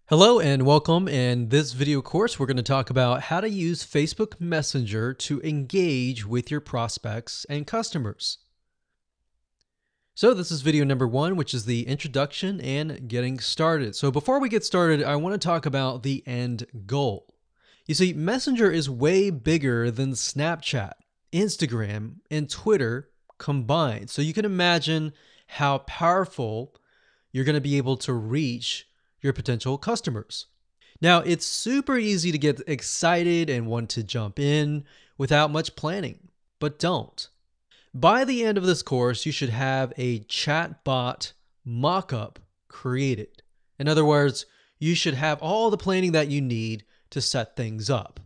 Hello and welcome. In this video course, we're going to talk about how to use Facebook Messenger to engage with your prospects and customers. So this is video number 1, which is the introduction and getting started. So before we get started, I want to talk about the end goal. You see, Messenger is way bigger than Snapchat, Instagram, and Twitter combined. So you can imagine how powerful you're going to be able to reach your potential customers. Now, it's super easy to get excited and want to jump in without much planning, but don't. By the end of this course, you should have a chatbot mockup created. In other words, you should have all the planning that you need to set things up.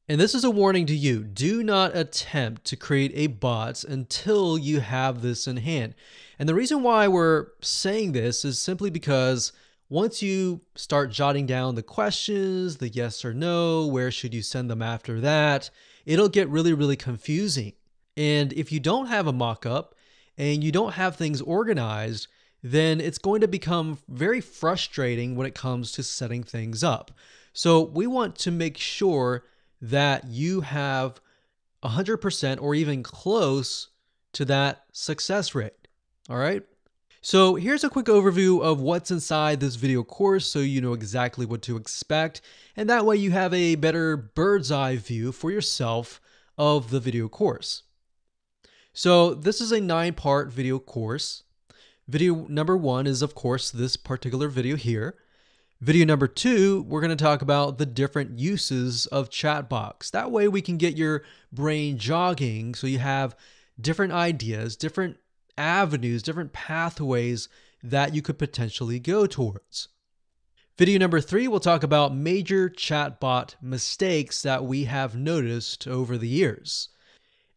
And this is a warning to you. Do not attempt to create a bot until you have this in hand. And the reason why we're saying this is simply because once you start jotting down the questions, the yes or no, where should you send them after that, it'll get really confusing. And if you don't have a mock-up and you don't have things organized, then it's going to become very frustrating when it comes to setting things up. So we want to make sure that you have 100% or even close to that success rate. All right. So here's a quick overview of what's inside this video course so you know exactly what to expect. And that way you have a better bird's eye view for yourself of the video course. So this is a 9-part video course. Video number 1 is, of course, this particular video here. Video number 2, we're going to talk about the different uses of chatbots. That way we can get your brain jogging so you have different ideas, different avenues, different pathways that you could potentially go towards. Video number 3, we'll talk about major chatbot mistakes that we have noticed over the years.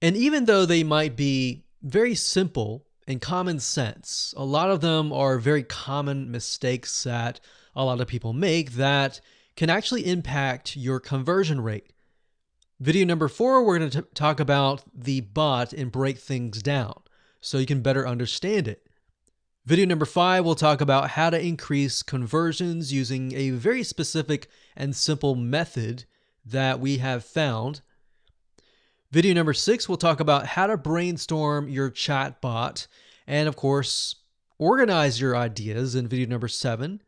And even though they might be very simple and common sense, a lot of them are very common mistakes that a lot of people make that can actually impact your conversion rate. Video number 4, we're going to talk about the bot and break things down so you can better understand it. Video number 5, we'll talk about how to increase conversions using a very specific and simple method that we have found. Video number 6, we'll talk about how to brainstorm your chatbot and, of course, organize your ideas in video number 7.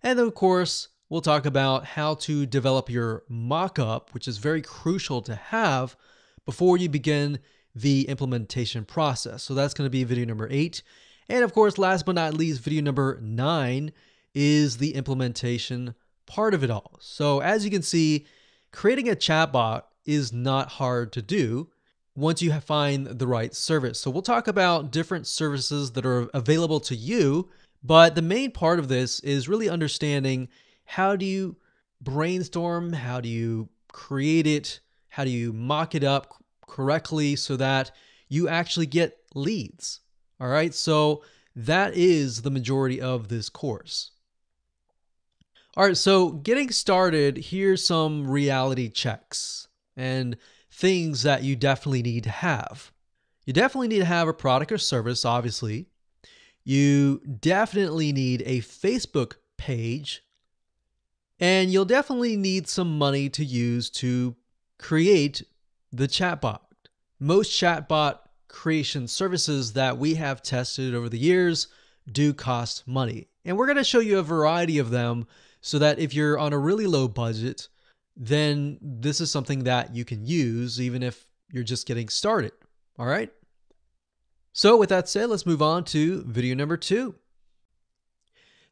And then, of course, we'll talk about how to develop your mock-up, which is very crucial to have before you begin the implementation process. So that's going to be video number 8. And of course, last but not least, video number 9 is the implementation part of it all. So as you can see, creating a chatbot is not hard to do once you find the right service. So we'll talk about different services that are available to you. But the main part of this is really understanding how do you brainstorm, how do you create it, how do you mock it up correctly so that you actually get leads. All right, so that is the majority of this course. All right, so getting started, here's some reality checks and things that you definitely need to have. You definitely need to have a product or service, obviously. You definitely need a Facebook page, and you'll definitely need some money to use to create the chatbot. Most chatbot creation services that we have tested over the years do cost money. And we're going to show you a variety of them so that if you're on a really low budget, then this is something that you can use even if you're just getting started. All right. So with that said, let's move on to video number 2.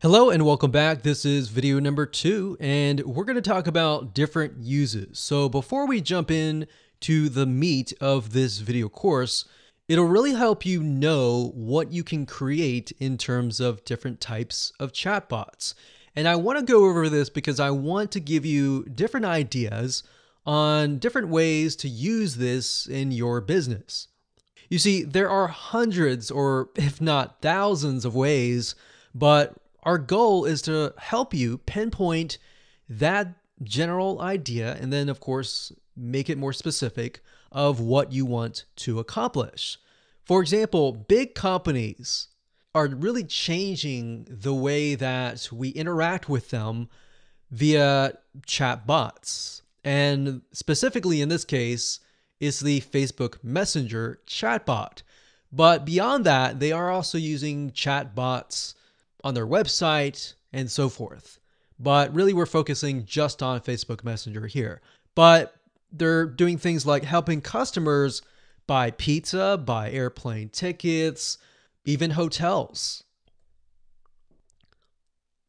Hello and welcome back. This is video number 2, and we're going to talk about different uses. So before we jump in to the meat of this video course, it'll really help you know what you can create in terms of different types of chatbots. And I want to go over this because I want to give you different ideas on different ways to use this in your business. You see, there are hundreds or if not thousands of ways, but our goal is to help you pinpoint that general idea and then, of course, make it more specific of what you want to accomplish. For example, big companies are really changing the way that we interact with them via chat bots. And specifically in this case, it's the Facebook Messenger chatbot. But beyond that, they are also using chatbots on their website and so forth. But really, we're focusing just on Facebook Messenger here. But they're doing things like helping customers buy pizza, buy airplane tickets, even hotels.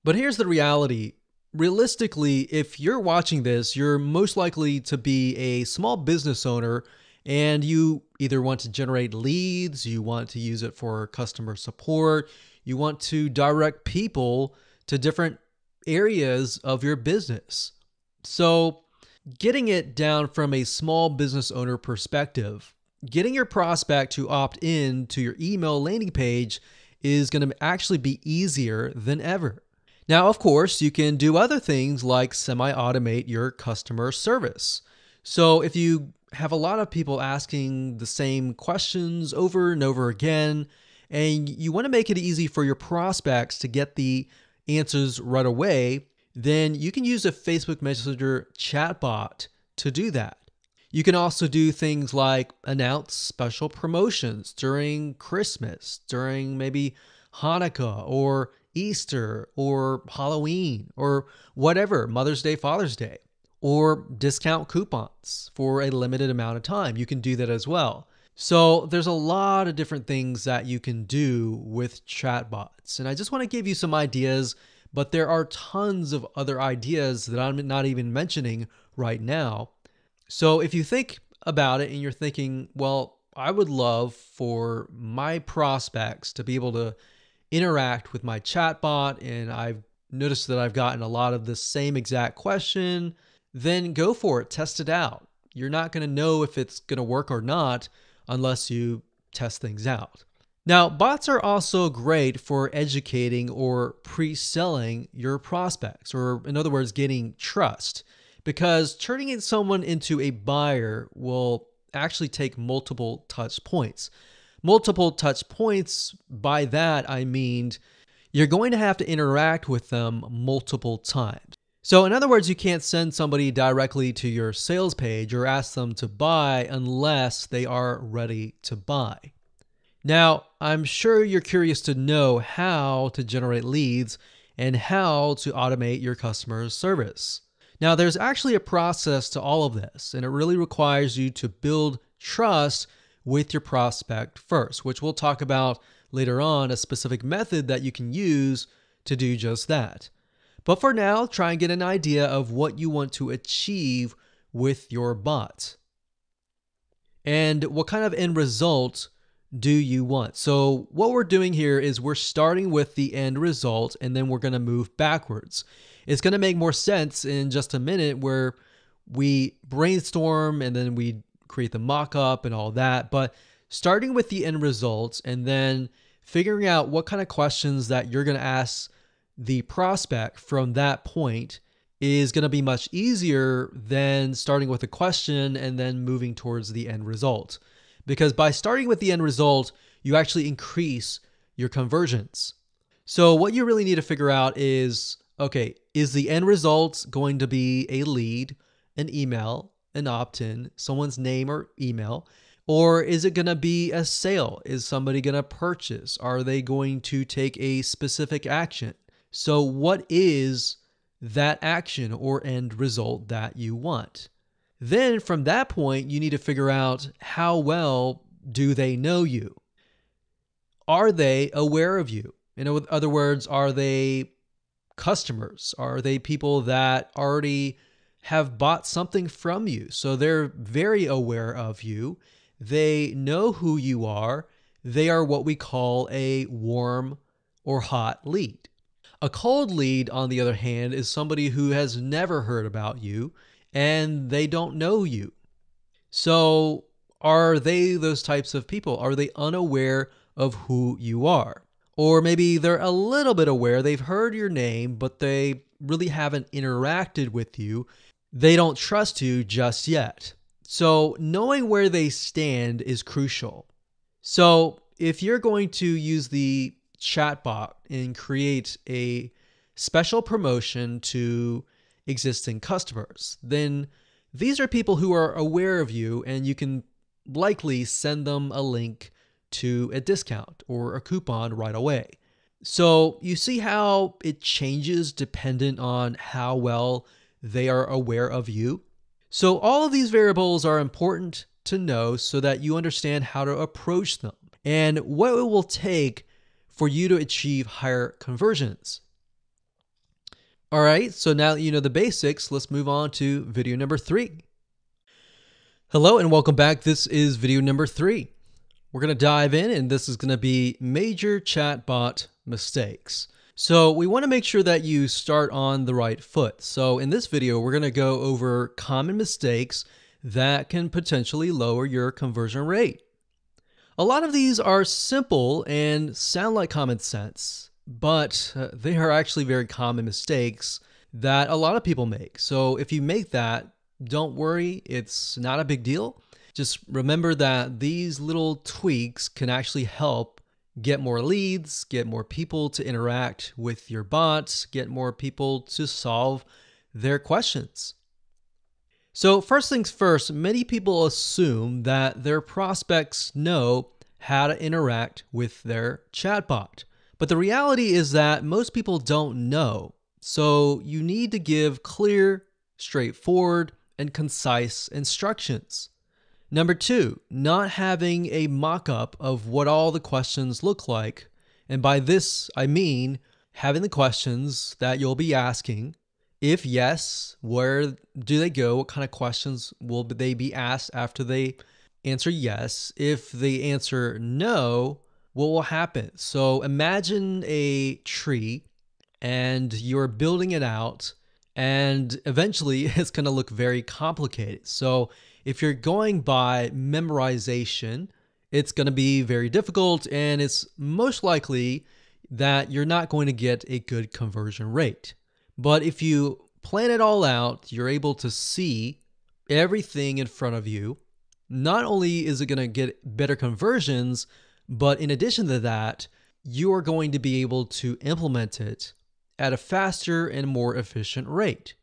But here's the reality. Realistically, if you're watching this, you're most likely to be a small business owner and you either want to generate leads, you want to use it for customer support, you want to direct people to different areas of your business. So getting it down from a small business owner perspective, getting your prospect to opt in to your email landing page is going to actually be easier than ever. Now, of course, you can do other things like semi-automate your customer service. So if you have a lot of people asking the same questions over and over again, and you want to make it easy for your prospects to get the answers right away, then you can use a Facebook Messenger chatbot to do that. You can also do things like announce special promotions during Christmas, during maybe Hanukkah or Easter or Halloween or whatever, Mother's Day, Father's Day, or discount coupons for a limited amount of time. You can do that as well. So there's a lot of different things that you can do with chatbots. And I just want to give you some ideas, but there are tons of other ideas that I'm not even mentioning right now. So if you think about it and you're thinking, well, I would love for my prospects to be able to interact with my chatbot, and I've noticed that I've gotten a lot of the same exact question, then go for it, test it out. You're not going to know if it's going to work or not unless you test things out. Now, bots are also great for educating or pre-selling your prospects, or in other words, getting trust, because turning someone into a buyer will actually take multiple touch points. Multiple touch points, by that I mean you're going to have to interact with them multiple times. So in other words, you can't send somebody directly to your sales page or ask them to buy unless they are ready to buy. Now, I'm sure you're curious to know how to generate leads and how to automate your customer service. Now, there's actually a process to all of this, and it really requires you to build trust with your prospect first, which we'll talk about later on, a specific method that you can use to do just that. But for now, try and get an idea of what you want to achieve with your bot. And what kind of end result do you want? So what we're doing here is we're starting with the end result and then we're going to move backwards. It's going to make more sense in just a minute where we brainstorm and then we create the mock-up and all that. But starting with the end results and then figuring out what kind of questions that you're going to ask the prospect from that point is going to be much easier than starting with a question and then moving towards the end result. Because by starting with the end result, you actually increase your conversions. So what you really need to figure out is, okay, is the end result going to be a lead, an email, an opt-in, someone's name or email, or is it going to be a sale? Is somebody going to purchase? Are they going to take a specific action? So what is that action or end result that you want? Then from that point, you need to figure out how well do they know you? Are they aware of you? In other words, are they customers? Are they people that already have bought something from you? So they're very aware of you. They know who you are. They are what we call a warm or hot lead. A cold lead, on the other hand, is somebody who has never heard about you and they don't know you. So are they those types of people? Are they unaware of who you are? Or maybe they're a little bit aware, they've heard your name, but they really haven't interacted with you. They don't trust you just yet. So knowing where they stand is crucial. So if you're going to use the chatbot and create a special promotion to existing customers, then these are people who are aware of you, and you can likely send them a link to a discount or a coupon right away. So you see how it changes dependent on how well they are aware of you. So all of these variables are important to know so that you understand how to approach them and what it will take for you to achieve higher conversions. All right, so now that you know the basics, let's move on to video number 3. Hello and welcome back. This is video number 3. We're going to dive in, and this is going to be major chatbot mistakes. So we want to make sure that you start on the right foot. So in this video, we're going to go over common mistakes that can potentially lower your conversion rate. A lot of these are simple and sound like common sense, but they are actually very common mistakes that a lot of people make. So if you make that, don't worry, it's not a big deal. Just remember that these little tweaks can actually help get more leads, get more people to interact with your bots, get more people to solve their questions. So first things first, many people assume that their prospects know how to interact with their chatbot. But the reality is that most people don't know. So you need to give clear, straightforward, and concise instructions. Number 2, not having a mock-up of what all the questions look like. And by this, I mean having the questions that you'll be asking. If yes, where do they go? What kind of questions will they be asked after they answer yes? If they answer no, what will happen? So imagine a tree and you're building it out, and eventually it's going to look very complicated. So if you're going by memorization, it's going to be very difficult, and it's most likely that you're not going to get a good conversion rate. But if you plan it all out, you're able to see everything in front of you. Not only is it going to get better conversions, but in addition to that, you are going to be able to implement it at a faster and more efficient rate.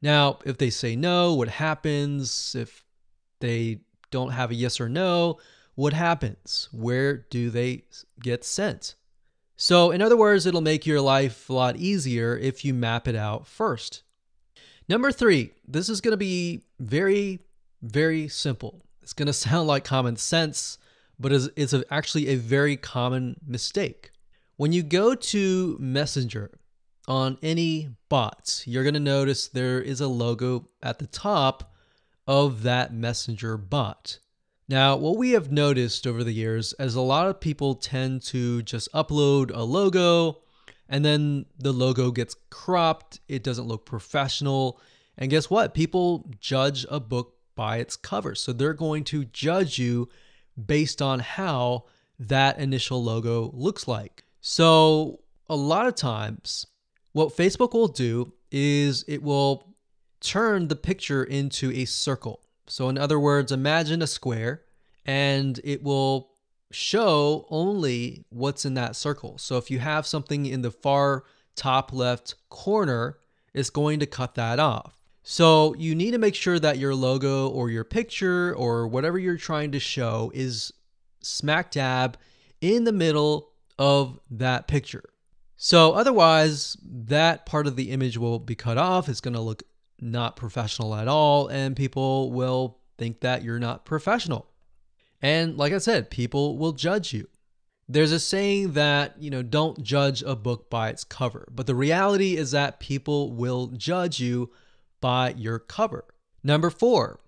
Now, if they say no, what happens? If they don't have a yes or no, what happens? Where do they get sent? So in other words, it'll make your life a lot easier if you map it out first. Number 3, this is going to be very, very simple. It's going to sound like common sense, but it's actually a very common mistake. When you go to Messenger on any bots, you're going to notice there is a logo at the top of that Messenger bot. Now, what we have noticed over the years is a lot of people tend to just upload a logo, and then the logo gets cropped, it doesn't look professional, and guess what? People judge a book by its cover. So they're going to judge you based on how that initial logo looks like. So a lot of times, what Facebook will do is it will turn the picture into a circle. So in other words, imagine a square, and it will show only what's in that circle. So if you have something in the far top left corner, it's going to cut that off. So you need to make sure that your logo or your picture or whatever you're trying to show is smack dab in the middle of that picture. So otherwise, that part of the image will be cut off. It's going to look not professional at all, and people will think that you're not professional. And like I said, people will judge you. There's a saying that, don't judge a book by its cover. But the reality is that people will judge you by your cover. Number 4,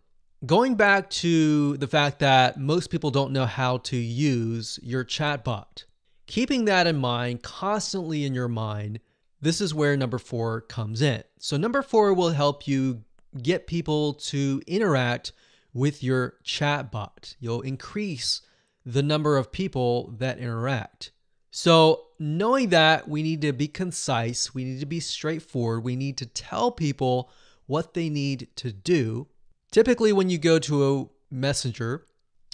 going back to the fact that most people don't know how to use your chatbot. Keeping that in mind, constantly in your mind, this is where number 4 comes in. So number 4 will help you get people to interact with your chatbot. You'll increase the number of people that interact. So knowing that, we need to be concise, we need to be straightforward, we need to tell people what they need to do. Typically, when you go to a messenger,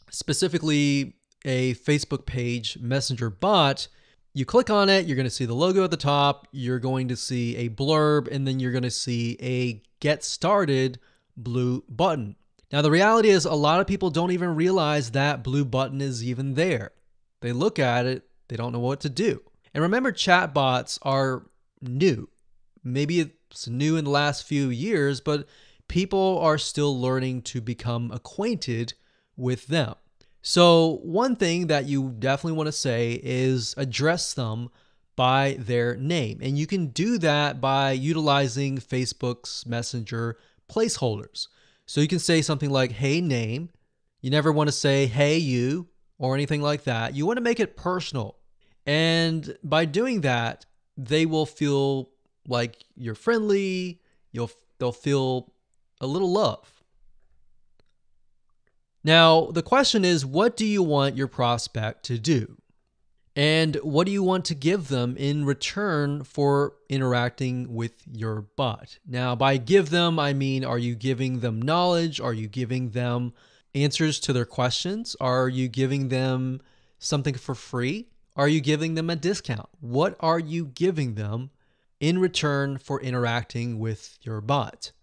specifically a Facebook page messenger bot, You click on it, you're going to see the logo at the top, you're going to see a blurb, and then you're going to see a Get Started blue button. Now, the reality is a lot of people don't even realize that blue button is even there. They look at it, they don't know what to do. And remember, chatbots are new. Maybe it's new in the last few years, but people are still learning to become acquainted with them. So one thing that you definitely want to say is address them by their name. And you can do that by utilizing Facebook's Messenger placeholders. So you can say something like, hey, name. You never want to say, hey, you, or anything like that. You want to make it personal. And by doing that, they will feel like you're friendly. They'll feel a little love. Now, the question is, what do you want your prospect to do? And what do you want to give them in return for interacting with your bot? Now, by give them, I mean, are you giving them knowledge? Are you giving them answers to their questions? Are you giving them something for free? Are you giving them a discount? What are you giving them in return for interacting with your bot?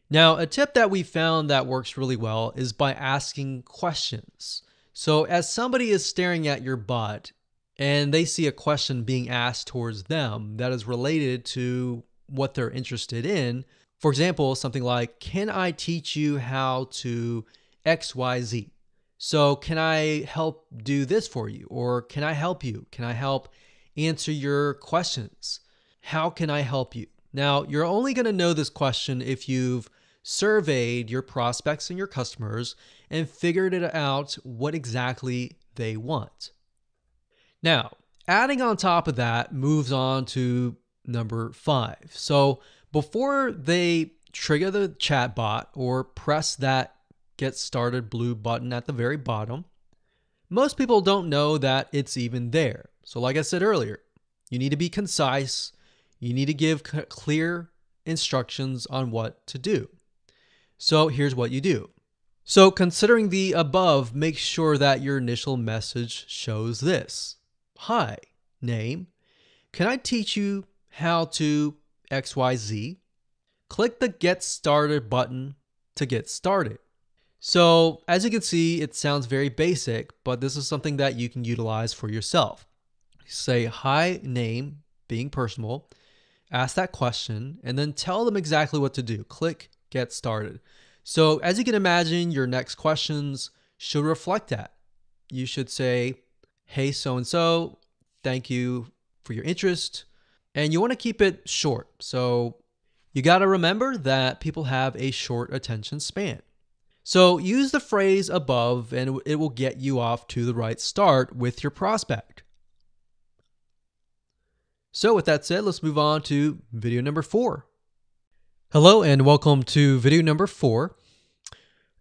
Now, a tip that we found that works really well is by asking questions. So as somebody is staring at your bot and they see a question being asked towards them that is related to what they're interested in, for example, something like, can I teach you how to XYZ? So can I help do this for you? Or can I help you? Can I help answer your questions? How can I help you? Now, you're only going to know this question if you've surveyed your prospects and your customers and figured it out what exactly they want. Now, adding on top of that moves on to number 5. So before they trigger the chat bot or press that Get Started blue button at the very bottom, most people don't know that it's even there. So like I said earlier, you need to be concise. You need to give clear instructions on what to do. So here's what you do. So considering the above, make sure that your initial message shows this. Hi, name. Can I teach you how to XYZ? Click the Get Started button to get started. So as you can see, it sounds very basic, but this is something that you can utilize for yourself. Say hi, name, being personal, ask that question, and then tell them exactly what to do. Click Get Started. So as you can imagine, your next questions should reflect that. You should say, hey, so-and-so, thank you for your interest. And you want to keep it short. So you got to remember that people have a short attention span. So use the phrase above and it will get you off to the right start with your prospect. So with that said, let's move on to video number 4. Hello and welcome to video number 4.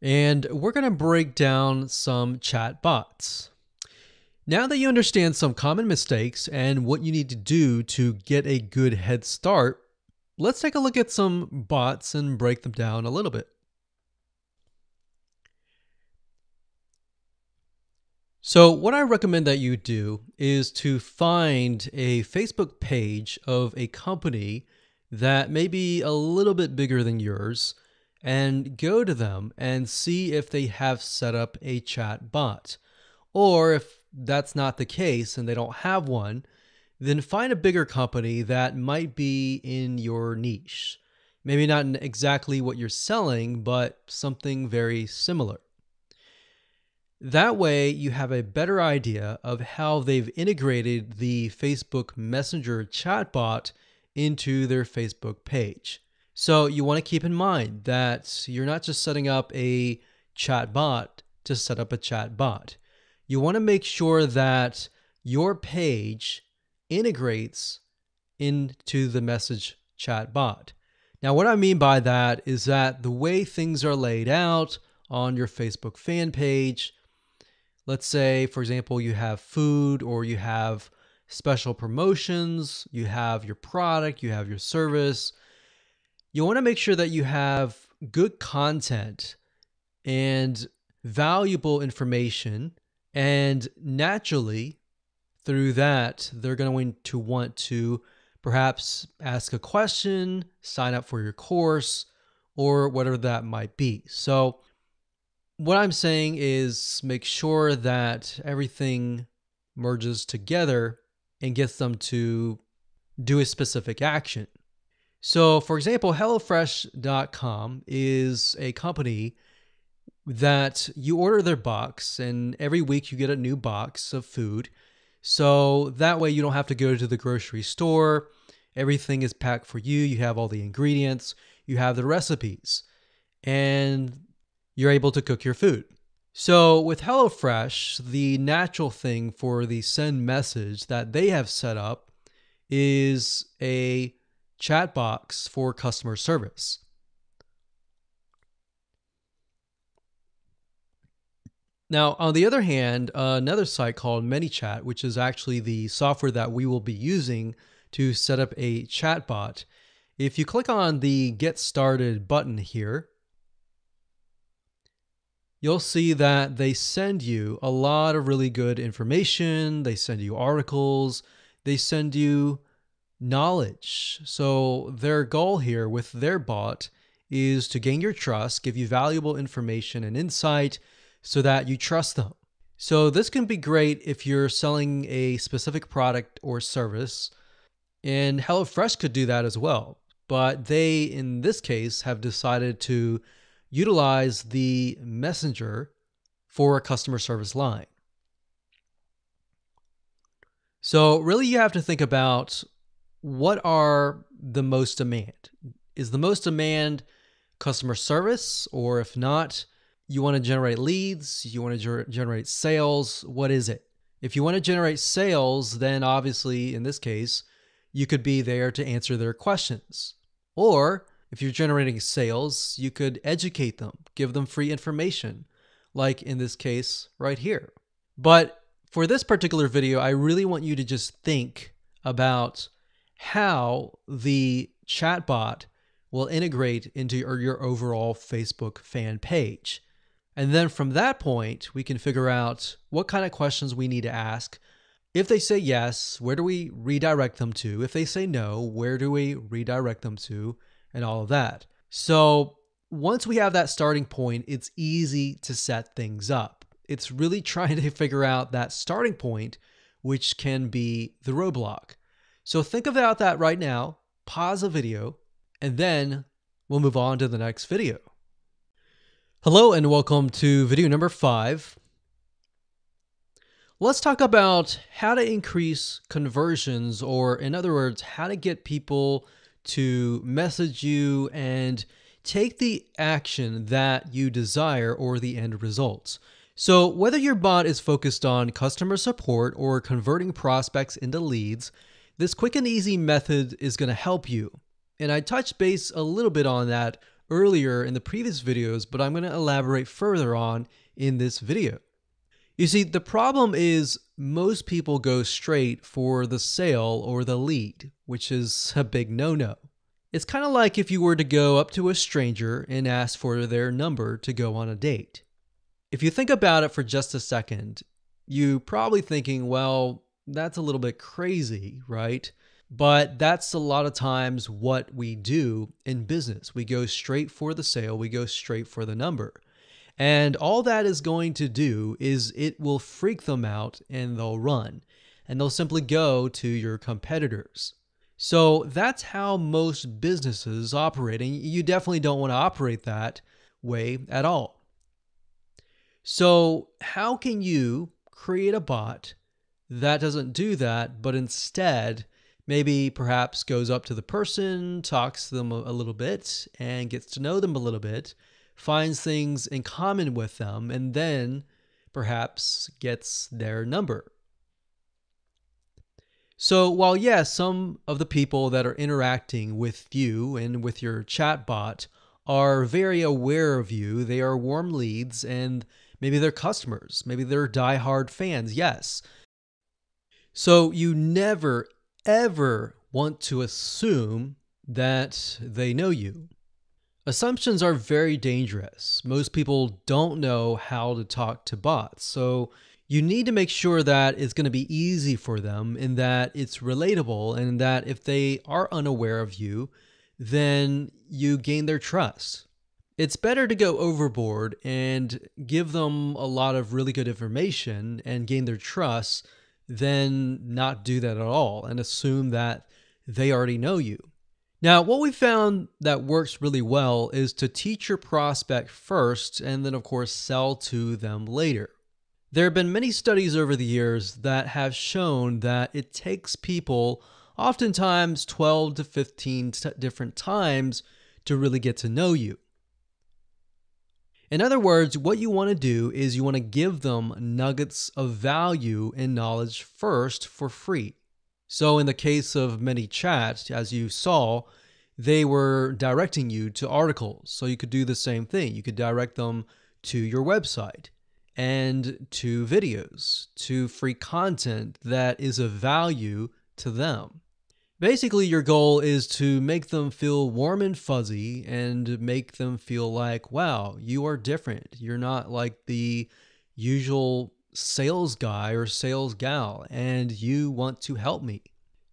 And we're going to break down some chat bots. Now that you understand some common mistakes and what you need to do to get a good head start, let's take a look at some bots and break them down a little bit. So what I recommend that you do is to find a Facebook page of a company that may be a little bit bigger than yours and go to them and see if they have set up a chat bot. Or if that's not the case and they don't have one, then find a bigger company that might be in your niche. Maybe not exactly what you're selling, but something very similar. That way you have a better idea of how they've integrated the Facebook Messenger chatbot into their Facebook page. So you want to keep in mind that you're not just setting up a chatbot to set up a chatbot. You want to make sure that your page integrates into the message chatbot. Now, what I mean by that is that the way things are laid out on your Facebook fan page, let's say, for example, you have food or you have special promotions, you have your product, you have your service. You want to make sure that you have good content and valuable information, and naturally, through that, they're going to want to perhaps ask a question, sign up for your course, or whatever that might be. So what I'm saying is make sure that everything merges together and gets them to do a specific action. So for example, HelloFresh.com is a company that you order their box, and every week you get a new box of food. So that way you don't have to go to the grocery store. Everything is packed for you. You have all the ingredients, you have the recipes, and you're able to cook your food. So with HelloFresh, the natural thing for the send message that they have set up is a chat box for customer service. Now, on the other hand, another site called ManyChat, which is actually the software that we will be using to set up a chatbot. If you click on the Get Started button here, you'll see that they send you a lot of really good information. They send you articles. They send you knowledge. So their goal here with their bot is to gain your trust, give you valuable information and insight so that you trust them. So this can be great if you're selling a specific product or service, and HelloFresh could do that as well. But they, in this case, have decided to utilize the messenger for a customer service line. So really you have to think about what are the most demand. Is the most demand customer service? Or if not, you want to generate leads, you want to generate sales, what is it? If you want to generate sales, then obviously in this case, you could be there to answer their questions. Or if you're generating sales, you could educate them, give them free information, like in this case right here. But for this particular video, I really want you to just think about how the chatbot will integrate into your overall Facebook fan page. And then from that point, we can figure out what kind of questions we need to ask. If they say yes, where do we redirect them to? If they say no, where do we redirect them to? And all of that. So once we have that starting point, it's easy to set things up. It's really trying to figure out that starting point, which can be the roadblock. So think about that right now, pause the video, and then we'll move on to the next video. Hello and welcome to video number 5. Let's talk about how to increase conversions, or in other words, how to get people to message you and take the action that you desire or the end results. So whether your bot is focused on customer support or converting prospects into leads, this quick and easy method is going to help you. And I touched base a little bit on that earlier in the previous videos, but I'm going to elaborate further on in this video. You see, the problem is most people go straight for the sale or the lead, which is a big no-no. It's kind of like if you were to go up to a stranger and ask for their number to go on a date. If you think about it for just a second, you're probably thinking, well, that's a little bit crazy, right? But that's a lot of times what we do in business. We go straight for the sale, we go straight for the number. And all that is going to do is it will freak them out and they'll run. And they'll simply go to your competitors. So that's how most businesses operate. And you definitely don't want to operate that way at all. So how can you create a bot that doesn't do that, but instead maybe perhaps goes up to the person, talks to them a little bit, and gets to know them a little bit, finds things in common with them, and then perhaps gets their number. So while yes, some of the people that are interacting with you and with your chatbot are very aware of you, they are warm leads, and maybe they're customers, maybe they're diehard fans, yes. So you never, ever want to assume that they know you. Assumptions are very dangerous. Most people don't know how to talk to bots. So You need to make sure that it's going to be easy for them and that it's relatable, and that if they are unaware of you, then you gain their trust. It's better to go overboard and give them a lot of really good information and gain their trust than not do that at all and assume that they already know you. Now, what we found that works really well is to teach your prospect first and then, of course, sell to them later. There have been many studies over the years that have shown that it takes people oftentimes 12 to 15 different times to really get to know you. In other words, what you want to do is you want to give them nuggets of value and knowledge first for free. So in the case of ManyChat, as you saw, they were directing you to articles. So you could do the same thing. You could direct them to your website and to videos, to free content that is of value to them. Basically, your goal is to make them feel warm and fuzzy and make them feel like, wow, you are different. You're not like the usual sales guy or sales gal, and you want to help me.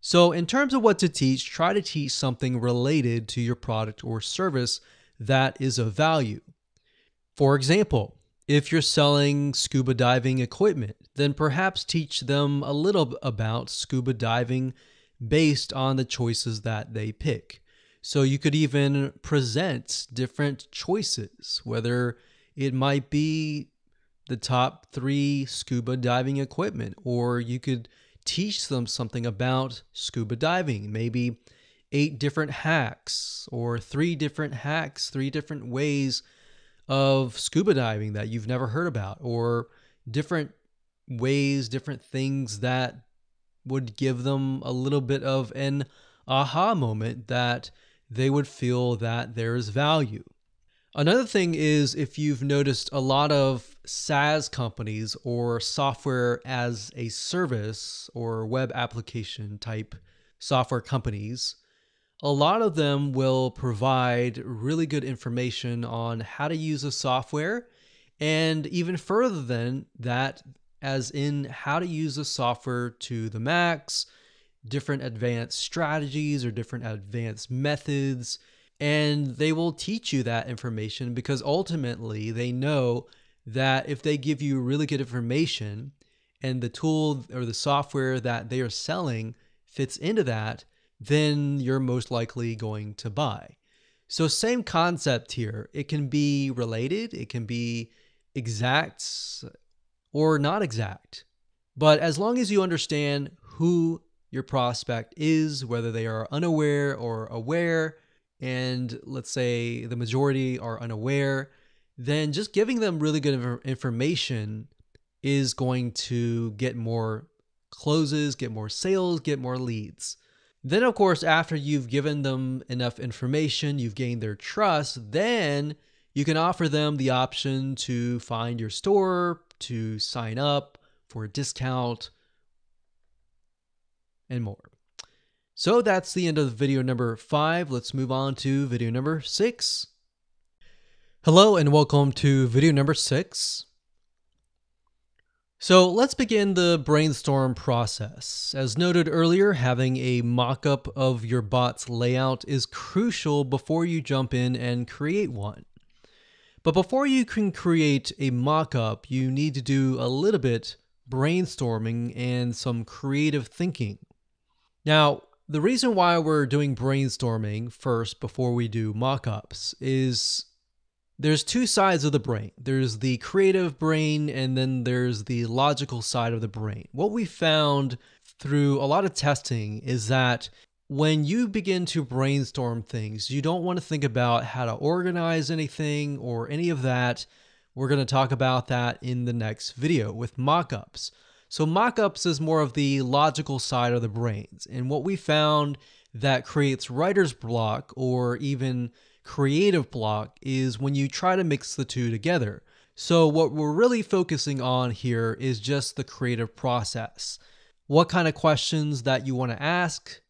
So in terms of what to teach, try to teach something related to your product or service that is of value. For example, if you're selling scuba diving equipment, then perhaps teach them a little about scuba diving based on the choices that they pick. So you could even present different choices, whether it might be the top 3 scuba diving equipment, or you could teach them something about scuba diving, maybe 8 different hacks or 3 different hacks, 3 different ways of scuba diving that you've never heard about, or different ways, different things that would give them a little bit of an aha moment that they would feel that there is value. Another thing is, if you've noticed, a lot of SaaS companies or software as a service or web application type software companies, a lot of them will provide really good information on how to use a software, and even further than that, as in how to use the software to the max, different advanced strategies or different advanced methods, and they will teach you that information because ultimately they know that if they give you really good information and the tool or the software that they are selling fits into that, then you're most likely going to buy. So same concept here. It can be related, it can be exact, or not exact. But as long as you understand who your prospect is, whether they are unaware or aware, and let's say the majority are unaware, then just giving them really good information is going to get more closes, get more sales, get more leads. Then, of course, after you've given them enough information, you've gained their trust, then you can offer them the option to find your store, to sign up for a discount, and more. So that's the end of video number 5. Let's move on to video number 6. Hello and welcome to video number 6. So let's begin the brainstorm process. As noted earlier, having a mock-up of your bot's layout is crucial before you jump in and create one. But before you can create a mock-up, you need to do a little bit brainstorming and some creative thinking. Now, the reason why we're doing brainstorming first before we do mock-ups is there's 2 sides of the brain. There's the creative brain and then there's the logical side of the brain. What we found through a lot of testing is that when you begin to brainstorm things, you don't want to think about how to organize anything or any of that. We're going to talk about that in the next video with mockups. So mockups is more of the logical side of the brains. And what we found that creates writer's block or even creative block is when you try to mix the 2 together. So what we're really focusing on here is just the creative process. What kind of questions that you want to ask.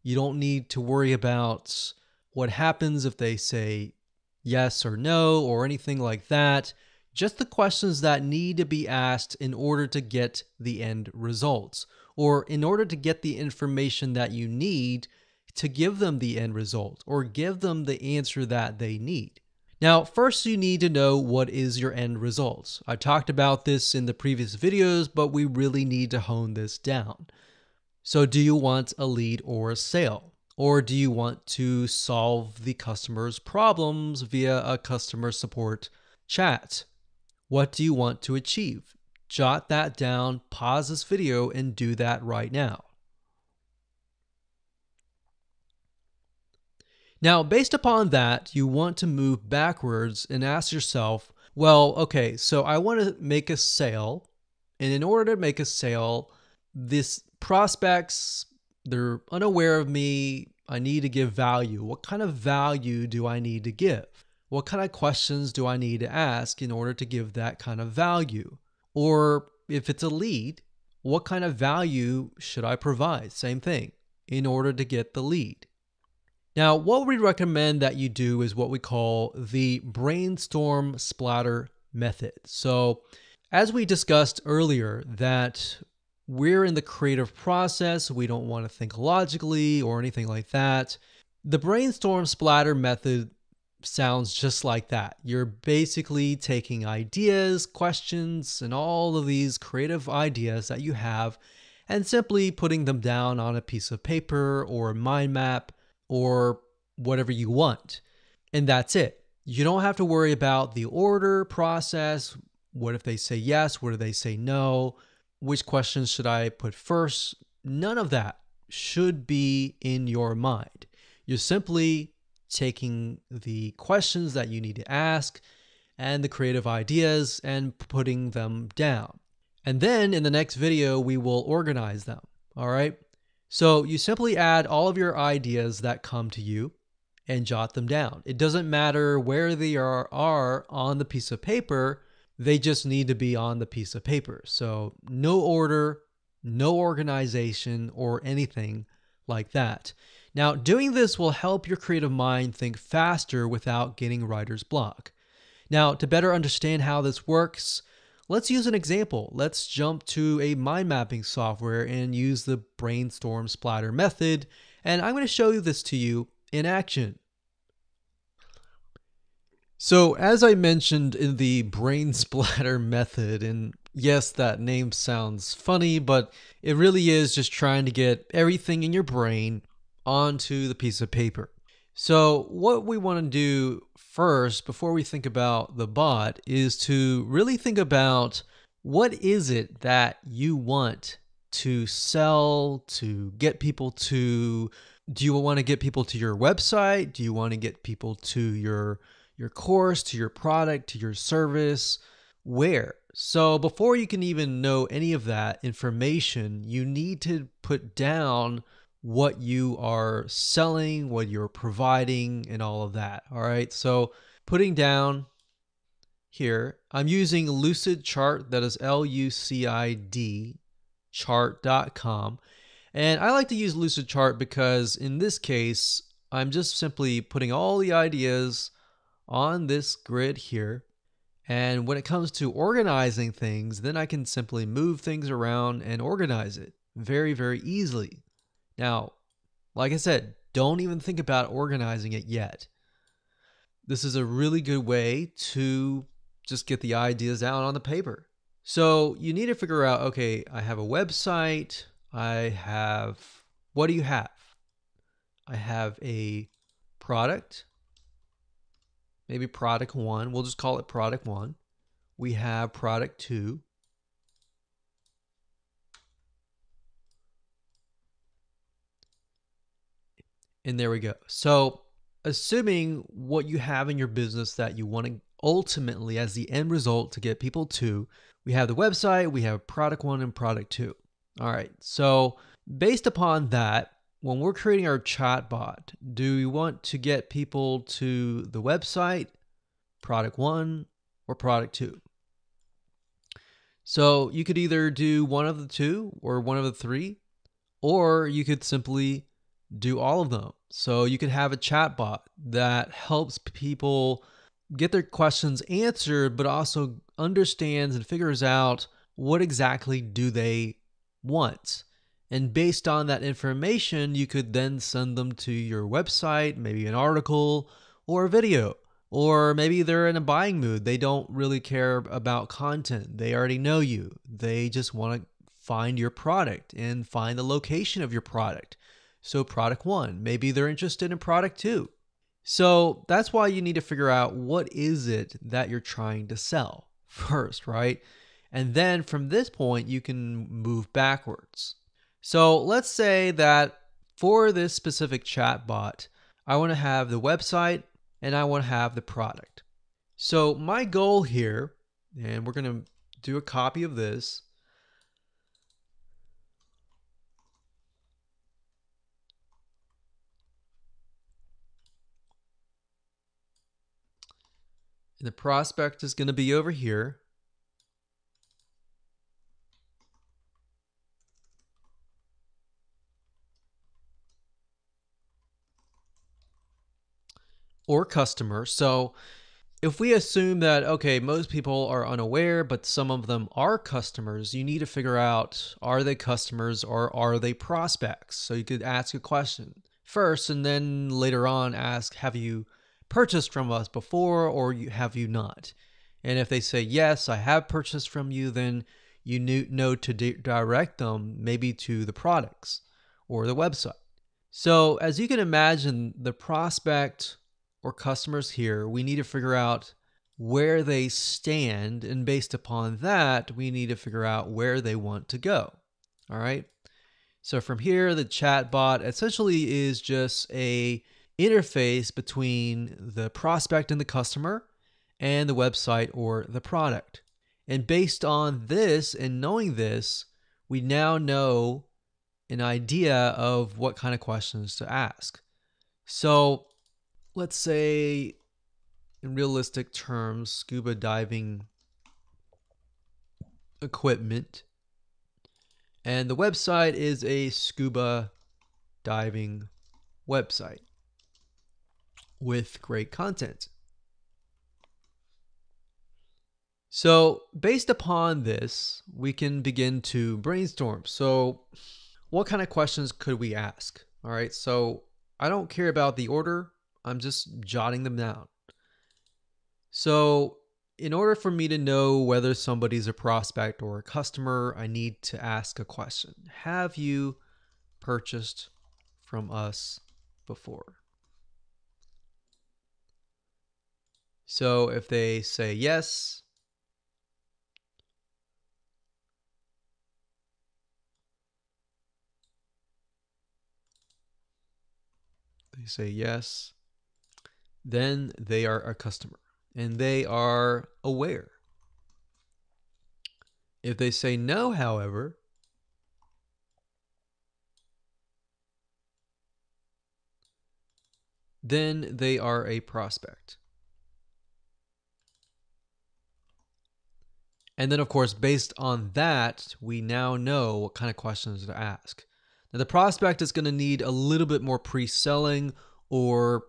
You don't need to worry about what happens if they say yes or no or anything like that. just the questions that need to be asked in order to get the end results, or in order to get the information that you need to give them the end result, or give them the answer that they need. Now, first you need to know what is your end result. I talked about this in the previous videos, but we really need to hone this down. So do you want a lead or a sale? Or do you want to solve the customer's problems via a customer support chat? What do you want to achieve? Jot that down, pause this video, and do that right now. Now, based upon that, you want to move backwards and ask yourself, well, okay, so I want to make a sale. And in order to make a sale, this prospects, they're unaware of me. I need to give value. What kind of value do I need to give? What kind of questions do I need to ask in order to give that kind of value? Or if it's a lead, what kind of value should I provide? Same thing, in order to get the lead. Now, what we recommend that you do is what we call the brainstorm splatter method. So as we discussed earlier, that we're in the creative process, we don't want to think logically or anything like that. The brainstorm splatter method sounds just like that. You're basically taking ideas, questions, and all of these creative ideas that you have and simply putting them down on a piece of paper or a mind map or whatever you want. And that's it. You don't have to worry about the order process. What if they say yes? What if they say no? Which questions should I put first? None of that should be in your mind. You're simply taking the questions that you need to ask and the creative ideas and putting them down. And then in the next video, we will organize them. All right. So you simply add all of your ideas that come to you and jot them down. It doesn't matter where they are on the piece of paper. They just need to be on the piece of paper. So no order, no organization, or anything like that. Now, doing this will help your creative mind think faster without getting writer's block. Now, to better understand how this works, let's use an example. Let's jump to a mind mapping software and use the brainstorm splatter method. And I'm going to show you this to you in action. So as I mentioned in the brain splatter method, and yes, that name sounds funny, but it really is just trying to get everything in your brain onto the piece of paper. So what we want to do first, before we think about the bot, is to really think about what is it that you want to sell, to get people to. Do you want to get people to your website? Do you want to get people to your course, to your product, to your service? Where? So before you can even know any of that information, you need to put down what you are selling, what you're providing, and all of that. All right. So putting down here, I'm using Lucid Chart. That is LUCID chart.com. And I like to use Lucid Chart because in this case, I'm just simply putting all the ideas on this grid here. And when it comes to organizing things, then I can simply move things around and organize it very, very easily. Now, like I said, don't even think about organizing it yet. This is a really good way to just get the ideas out on the paper. So you need to figure out, okay, I have a website. What do you have? I have a product, maybe product 1. We'll just call it product 1. We have product 2. And there we go. So assuming what you have in your business that you want to ultimately as the end result to get people to, we have the website, we have product 1 and product 2. All right. So based upon that, when we're creating our chatbot, do we want to get people to the website, product 1 or product 2? So you could either do one of the two or one of the three, or you could simply do all of them. So you could have a chatbot that helps people get their questions answered, but also understands and figures out what exactly do they want. And based on that information, you could then send them to your website, maybe an article or a video. Or maybe they're in a buying mood. They don't really care about content. They already know you. They just want to find your product and find the location of your product. So product 1, maybe they're interested in product 2. So that's why you need to figure out what is it that you're trying to sell first, right? And then from this point, you can move backwards. So let's say that for this specific chatbot, I want to have the website and I want to have the product. So my goal here, and we're going to do a copy of this. The prospect is going to be over here. Or customer. So if we assume that, okay, most people are unaware, but some of them are customers, you need to figure out, are they customers or are they prospects? So you could ask a question first and then later on ask, have you purchased from us before or have you not? And if they say, yes, I have purchased from you, then you know to direct them maybe to the products or the website. So as you can imagine, the prospect or customers here, we need to figure out where they stand, and based upon that, we need to figure out where they want to go. All right. So from here, the chatbot essentially is just a interface between the prospect and the customer and the website or the product. And based on this and knowing this, we now know an idea of what kind of questions to ask. So let's say in realistic terms, scuba diving equipment. And the website is a scuba diving website with great content. So based upon this, we can begin to brainstorm. So what kind of questions could we ask? All right, so I don't care about the order. I'm just jotting them down. So in order for me to know whether somebody's a prospect or a customer, I need to ask a question. Have you purchased from us before? So if they say yes, then they are a customer and they are aware. If they say no, however, then they are a prospect. And then, of course, based on that, we now know what kind of questions to ask. Now, the prospect is going to need a little bit more pre-selling or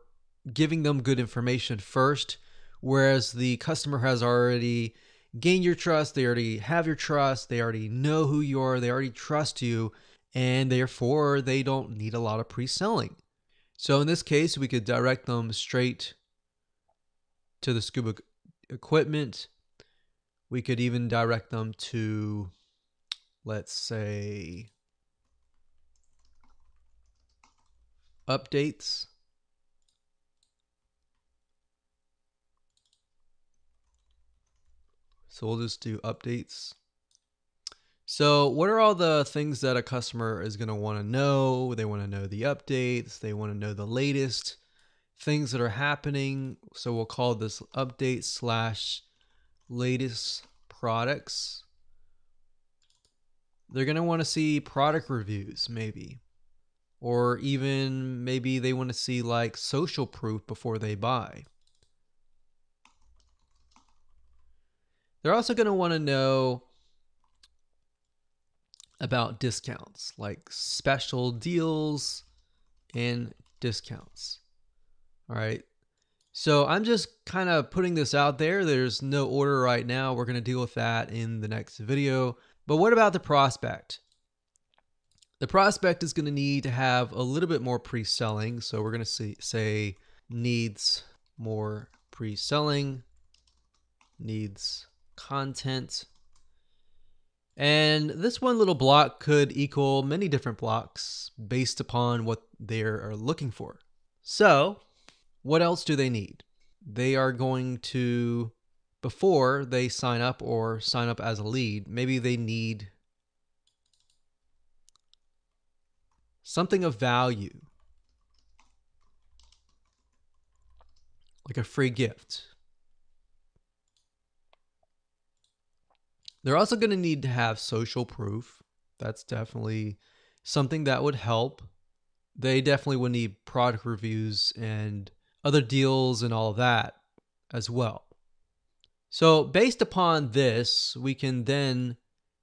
giving them good information first, whereas the customer has already gained your trust, they already have your trust, they already know who you are, they already trust you, and therefore they don't need a lot of pre-selling. So in this case, we could direct them straight to the scuba equipment. We could even direct them to, let's say, updates. So we'll just do updates. So what are all the things that a customer is going to want to know? They want to know the updates. They want to know the latest things that are happening. So we'll call this update / latest products. They're going to want to see product reviews maybe, or even maybe they want to see like social proof before they buy. They're also going to want to know about discounts, like special deals and discounts. All right. So I'm just kind of putting this out there. There's no order right now. We're going to deal with that in the next video. But what about the prospect? The prospect is going to need to have a little bit more pre-selling. So we're going to say needs more pre-selling, needs content. And this one little block could equal many different blocks based upon what they are looking for. So what else do they need? They are going to, before they sign up or sign up as a lead, maybe they need something of value, like a free gift. They're also going to need to have social proof. That's definitely something that would help. They definitely would need product reviews and other deals and all of that as well. So based upon this, we can then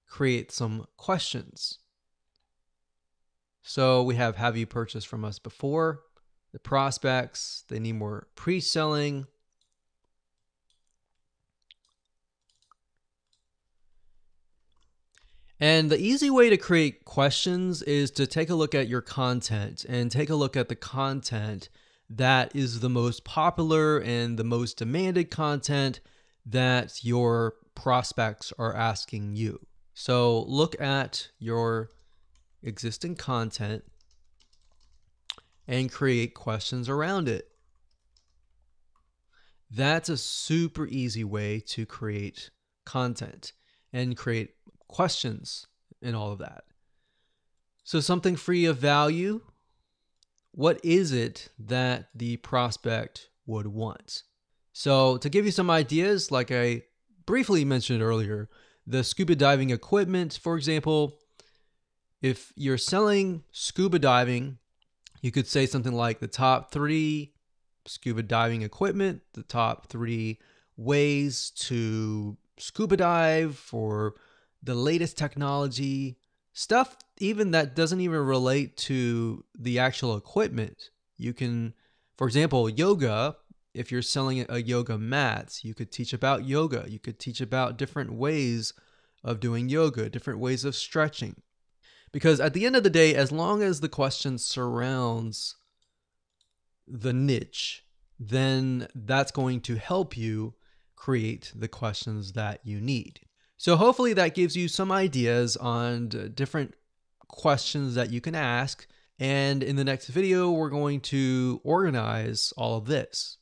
create some questions. So we have you purchased from us before? The prospects, they need more pre-selling. And the easy way to create questions is to take a look at your content and take a look at the content that is the most popular and the most demanded content that your prospects are asking you. So look at your existing content and create questions around it. That's a super easy way to create content and create questions and all of that. So something free of value. What is it that the prospect would want? So to give you some ideas, like I briefly mentioned earlier, the scuba diving equipment, for example, if you're selling scuba diving, you could say something like the top 3 scuba diving equipment, the top 3 ways to scuba dive for the latest technology, stuff even that doesn't even relate to the actual equipment. You can, for example, yoga, if you're selling a yoga mat, you could teach about yoga. You could teach about different ways of doing yoga, different ways of stretching. Because at the end of the day, as long as the question surrounds the niche, then that's going to help you create the questions that you need. So hopefully that gives you some ideas on different questions that you can ask. And in the next video, we're going to organize all of this.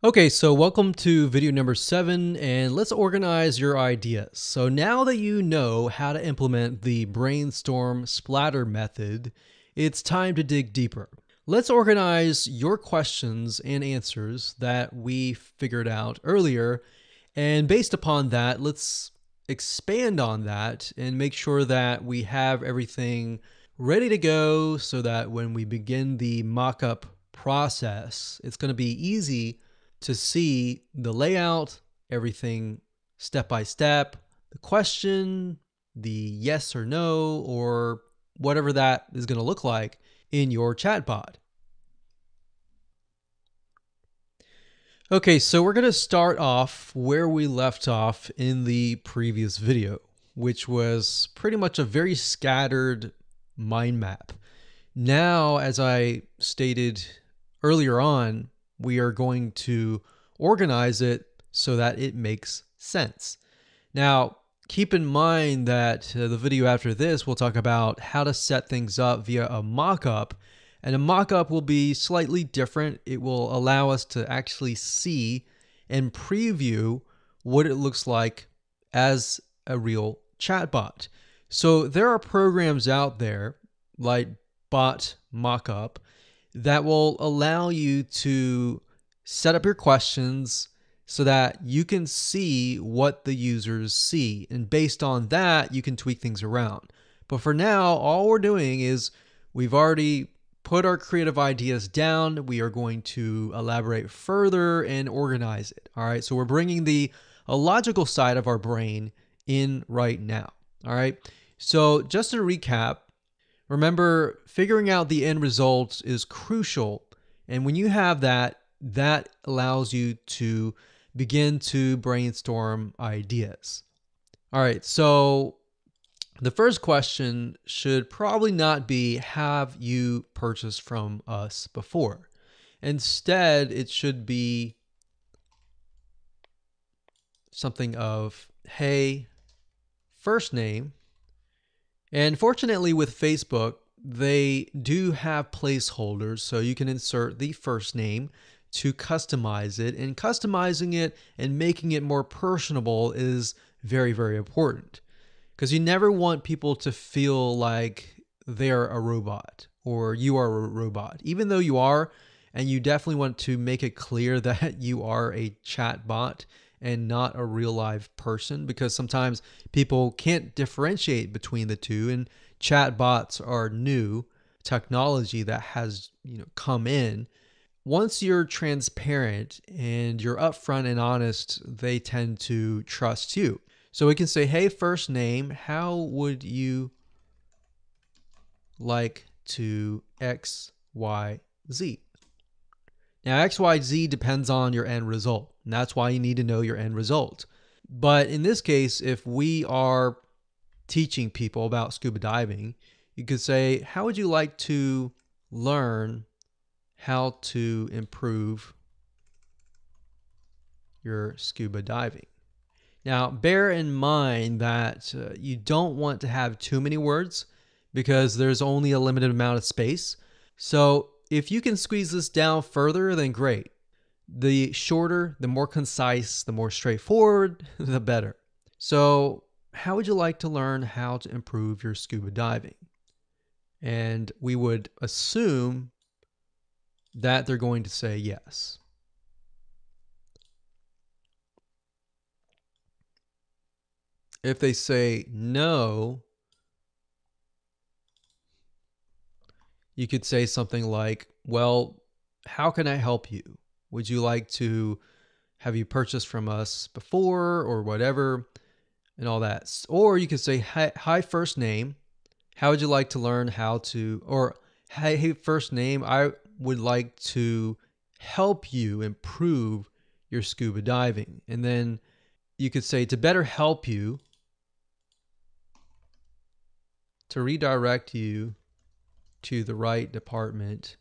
Okay, so welcome to video number 7, and let's organize your ideas. So now that you know how to implement the Brainstorm splatter method, it's time to dig deeper. Let's organize your questions and answers that we figured out earlier. And based upon that, let's expand on that and make sure that we have everything ready to go so that when we begin the mockup process, it's going to be easy to see the layout, everything step by step, the question, the yes or no, or whatever that is going to look like in your chatbot. Okay, so we're going to start off where we left off in the previous video, which was pretty much a very scattered mind map. Now, as I stated earlier on, we are going to organize it so that it makes sense. Now, keep in mind that the video after this will talk about how to set things up via a mockup. And a mockup will be slightly different. It will allow us to actually see and preview what it looks like as a real chatbot. So there are programs out there like Mockup that will allow you to set up your questions so that you can see what the users see. And based on that, you can tweak things around. But for now, all we're doing is we've already put our creative ideas down. We are going to elaborate further and organize it. All right. So we're bringing the logical side of our brain in right now. All right. So just to recap, remember, figuring out the end result is crucial. And when you have that, that allows you to begin to brainstorm ideas. All right, so the first question should probably not be, have you purchased from us before? Instead, it should be something of, hey, first name. And fortunately with Facebook, they do have placeholders, so you can insert the first name to customize it. And customizing it and making it more personable is very, very important, because you never want people to feel like they're a robot or you are a robot, even though you are. And you definitely want to make it clear that you are a chat bot and not a real live person, because sometimes people can't differentiate between the two, and chat bots are new technology that has come in. Once you're transparent and you're upfront and honest, they tend to trust you. So we can say, hey, first name, how would you like to XYZ? Now, XYZ depends on your end result, and that's why you need to know your end result. But in this case, if we are teaching people about scuba diving, you could say, how would you like to learn how to improve your scuba diving? Now, bear in mind that you don't want to have too many words, because there's only a limited amount of space. So if you can squeeze this down further, then great. The shorter, the more concise, the more straightforward, the better. So how would you like to learn how to improve your scuba diving? And we would assume that they're going to say yes. If they say no, you could say something like, well, how can I help you? Would you like to have you purchased from us before or whatever and all that? Or you could say, hi, first name. How would you like to learn how to, or hey, first name, I would like to help you improve your scuba diving. And then you could say, to better help you, to redirect you to the right department,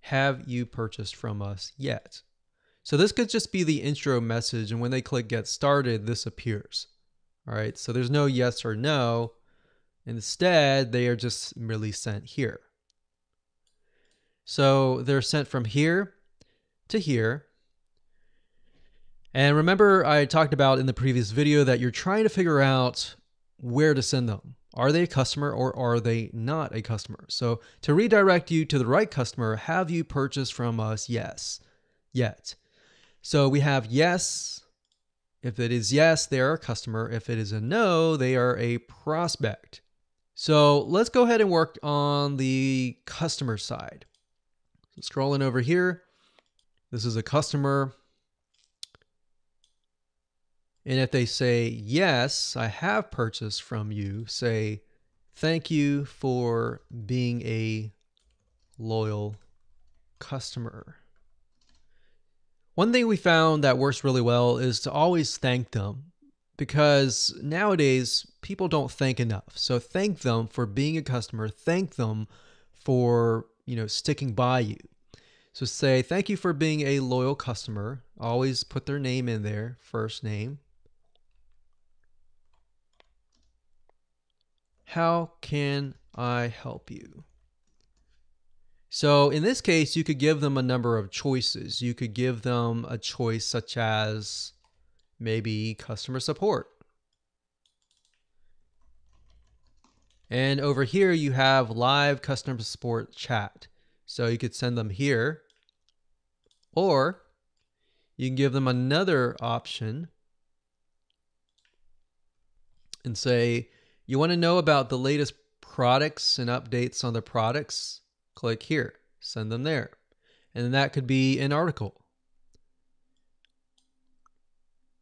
have you purchased from us yet? So this could just be the intro message, and when they click get started, this appears. All right, so there's no yes or no. Instead, they are just merely sent here. So they're sent from here to here. And remember, I talked about in the previous video that you're trying to figure out where to send them. Are they a customer or are they not a customer? So to redirect you to the right customer, have you purchased from us? Yes, yet. So we have yes. If it is yes, they are a customer. If it is a no, they are a prospect. So let's go ahead and work on the customer side. So scrolling over here, this is a customer. And if they say, yes, I have purchased from you, say, thank you for being a loyal customer. One thing we found that works really well is to always thank them, because nowadays people don't thank enough. So thank them for being a customer. Thank them for, sticking by you. So say, thank you for being a loyal customer. Always put their name in there, first name. How can I help you? So in this case, you could give them a number of choices. You could give them a choice such as maybe customer support. And over here, you have live customer support chat. So you could send them here, or you can give them another option and say, you want to know about the latest products and updates on the products? Click here, send them there. And then that could be an article.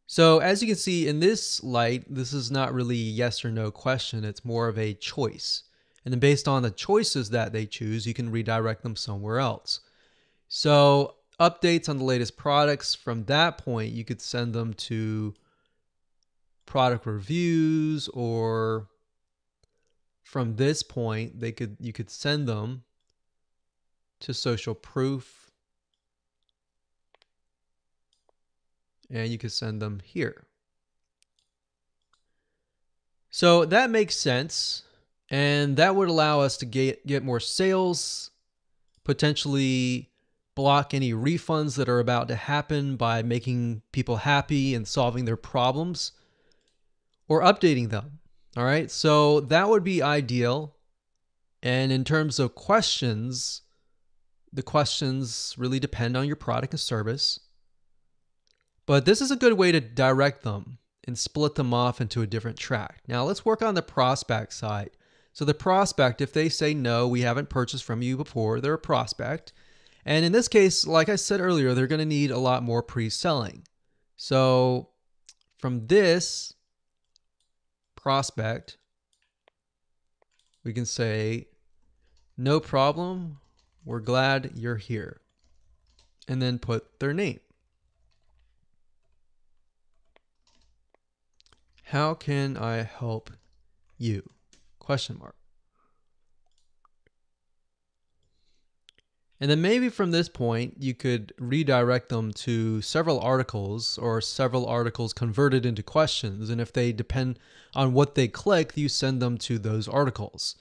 So as you can see in this light, this is not really a yes or no question. It's more of a choice. And then based on the choices that they choose, you can redirect them somewhere else. So updates on the latest products, from that point, you could send them to product reviews, or from this point, you could send them to social proof, and you could send them here. So that makes sense, and that would allow us to get more sales, potentially block any refunds that are about to happen by making people happy and solving their problems, or updating them. All right, so that would be ideal. And in terms of questions, the questions really depend on your product and service. But this is a good way to direct them and split them off into a different track. Now let's work on the prospect side. So the prospect, if they say no, we haven't purchased from you before, they're a prospect. And in this case, like I said earlier, they're going to need a lot more pre-selling. So from this prospect, we can say, no problem, we're glad you're here. And then put their name. How can I help you? Question mark. And then maybe from this point, you could redirect them to several articles, or several articles converted into questions. And if they depend on what they click, you send them to those articles.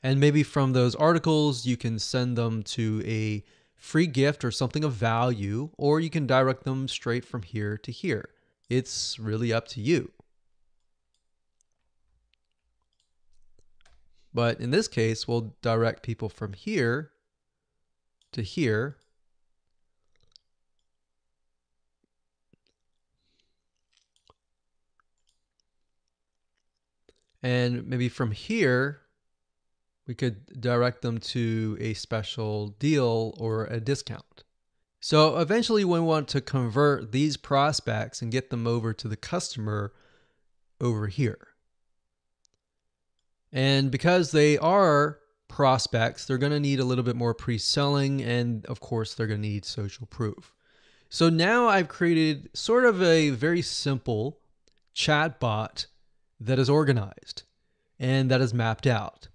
And maybe from those articles, you can send them to a free gift or something of value, or you can direct them straight from here to here. It's really up to you. But in this case, we'll direct people from here to here. And maybe from here, we could direct them to a special deal or a discount. So eventually we want to convert these prospects and get them over to the customer over here. And because they are prospects, they're going to need a little bit more pre-selling, and of course they're going to need social proof. So now I've created sort of a very simple chatbot that is organized and that is mapped out.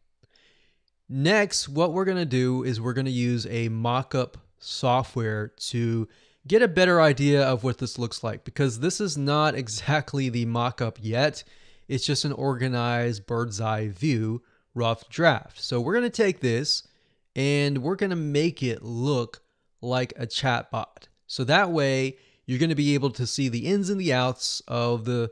Next, what we're going to do is we're going to use a Mockup software to get a better idea of what this looks like, because this is not exactly the Mockup yet. It's just an organized bird's eye view, rough draft. So we're going to take this and we're going to make it look like a chatbot. So that way you're going to be able to see the ins and the outs of the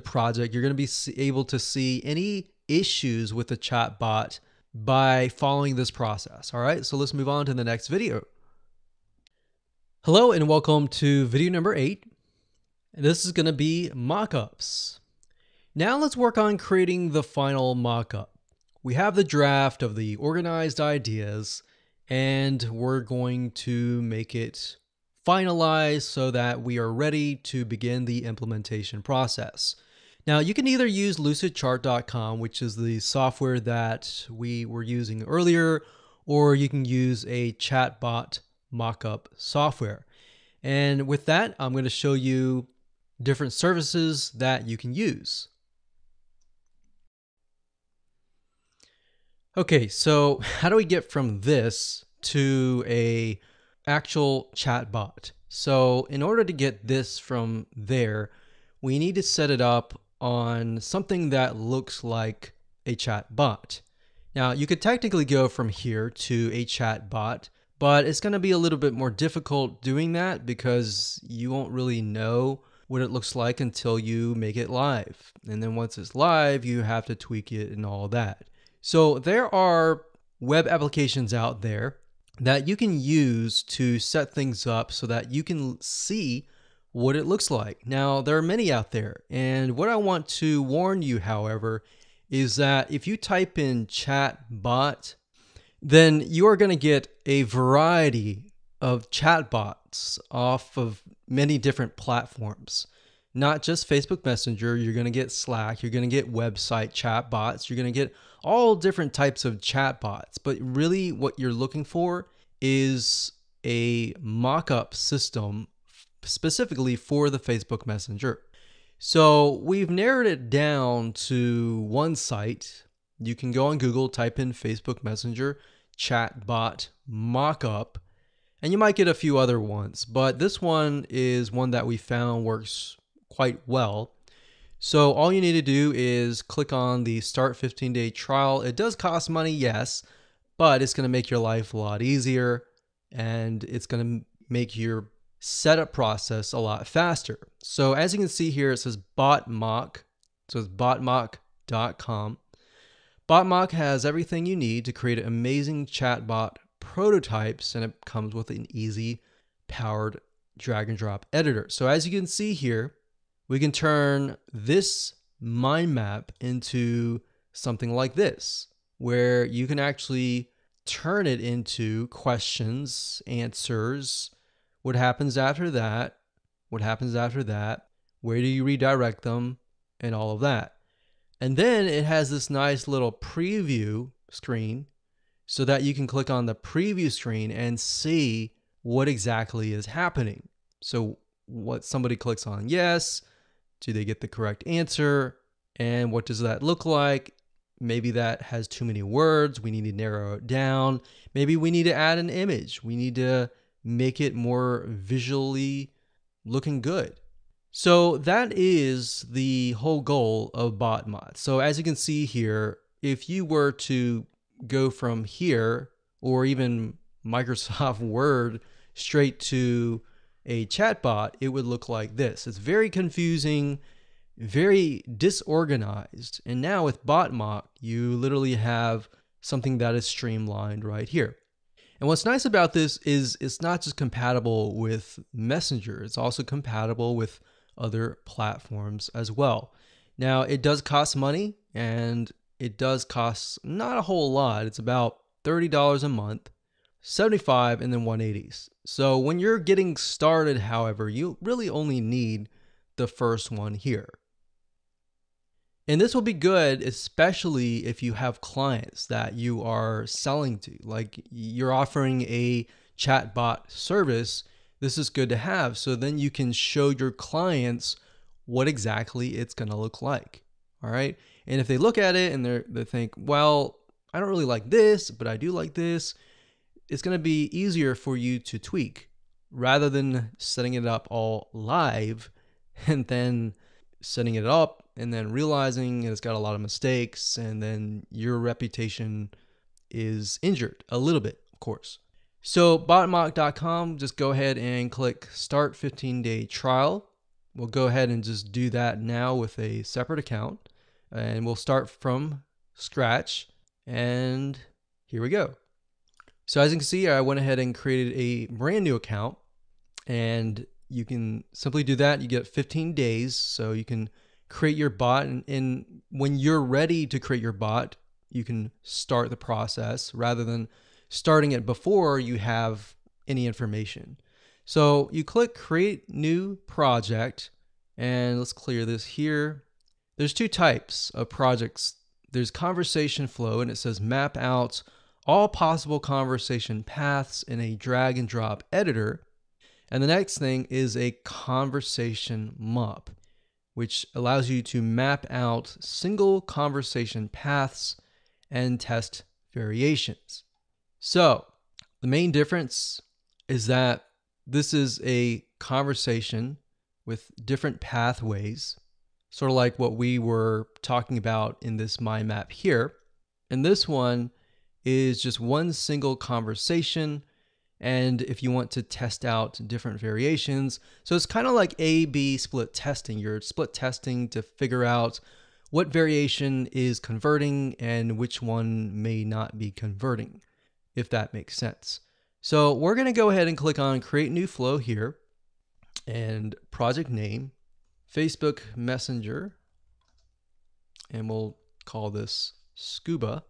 project. You're going to be able to see any issues with the chatbot by following this process. All right, so let's move on to the next video. Hello and welcome to video number 8. This is going to be mockups. Now let's work on creating the final mockup. We have the draft of the organized ideas, and we're going to make it finalized so that we are ready to begin the implementation process. Now you can either use lucidchart.com, which is the software that we were using earlier, or you can use a chatbot mockup software. And with that, I'm going to show you different services that you can use. Okay, so how do we get from this to a actual chatbot? So in order to get this from there, we need to set it up on something that looks like a chatbot. Now you could technically go from here to a chatbot, but it's going to be a little bit more difficult doing that because you won't really know what it looks like until you make it live. And then once it's live, you have to tweak it and all that. So there are web applications out there that you can use to set things up so that you can see what it looks like. Now, there are many out there, and what I want to warn you, however, is that if you type in chatbot, then you are going to get a variety of chatbots off of many different platforms. Not just Facebook Messenger, you're going to get Slack, you're going to get website chatbots, you're going to get all different types of chatbots. But really what you're looking for is a mock-up system specifically for the Facebook Messenger. So we've narrowed it down to one site. You can go on Google, type in Facebook Messenger chatbot mockup, and you might get a few other ones, but this one is one that we found works quite well. So all you need to do is click on the Start 15-Day Trial. It does cost money, yes, but it's going to make your life a lot easier, and it's going to make your setup process a lot faster. So as you can see here, it says BotMock. So it's botmock.com. BotMock has everything you need to create amazing chatbot prototypes, and it comes with an easy powered drag and drop editor. So as you can see here, we can turn this mind map into something like this, where you can actually turn it into questions, answers, what happens after that, what happens after that, where do you redirect them, and all of that. And then it has this nice little preview screen so that you can click on the preview screen and see what exactly is happening. So what somebody clicks on, yes, do they get the correct answer? And what does that look like? Maybe that has too many words. We need to narrow it down. Maybe we need to add an image. We need to make it more visually looking good. So that is the whole goal of BotMod. So as you can see here, if you were to go from here or even Microsoft Word straight to a chatbot, it would look like this. It's very confusing, very disorganized. And now with BotMock, you literally have something that is streamlined right here. And what's nice about this is it's not just compatible with Messenger, it's also compatible with other platforms as well. Now, it does cost money, and it does cost not a whole lot. It's about $30 a month, $75 and then $180. So when you're getting started, however, you really only need the first one here. And this will be good, especially if you have clients that you are selling to, like you're offering a chatbot service. This is good to have. So then you can show your clients what exactly it's going to look like. All right. And if they look at it and they think, well, I don't really like this, but I do like this, it's going to be easier for you to tweak rather than setting it up all live and then setting it up and then realizing it's got a lot of mistakes, and then your reputation is injured a little bit, of course. So botmock.com, just go ahead and click Start 15-Day Trial. We'll go ahead and just do that now with a separate account, and we'll start from scratch, and here we go. So as you can see, I went ahead and created a brand new account, and you can simply do that. You get 15 days, so you can create your bot, and when you're ready to create your bot, you can start the process rather than starting it before you have any information. So you click Create New Project, and let's clear this here. There's two types of projects. There's conversation flow, and it says map out all possible conversation paths in a drag and drop editor. And the next thing is a conversation map, which allows you to map out single conversation paths and test variations. So the main difference is that this is a conversation with different pathways, sort of like what we were talking about in this mind map here. And this one is just one single conversation. And if you want to test out different variations, so it's kind of like A/B split testing. You're split testing to figure out what variation is converting and which one may not be converting, if that makes sense. So we're going to go ahead and click on Create New Flow here, and project name, Facebook Messenger, and we'll call this Scuba.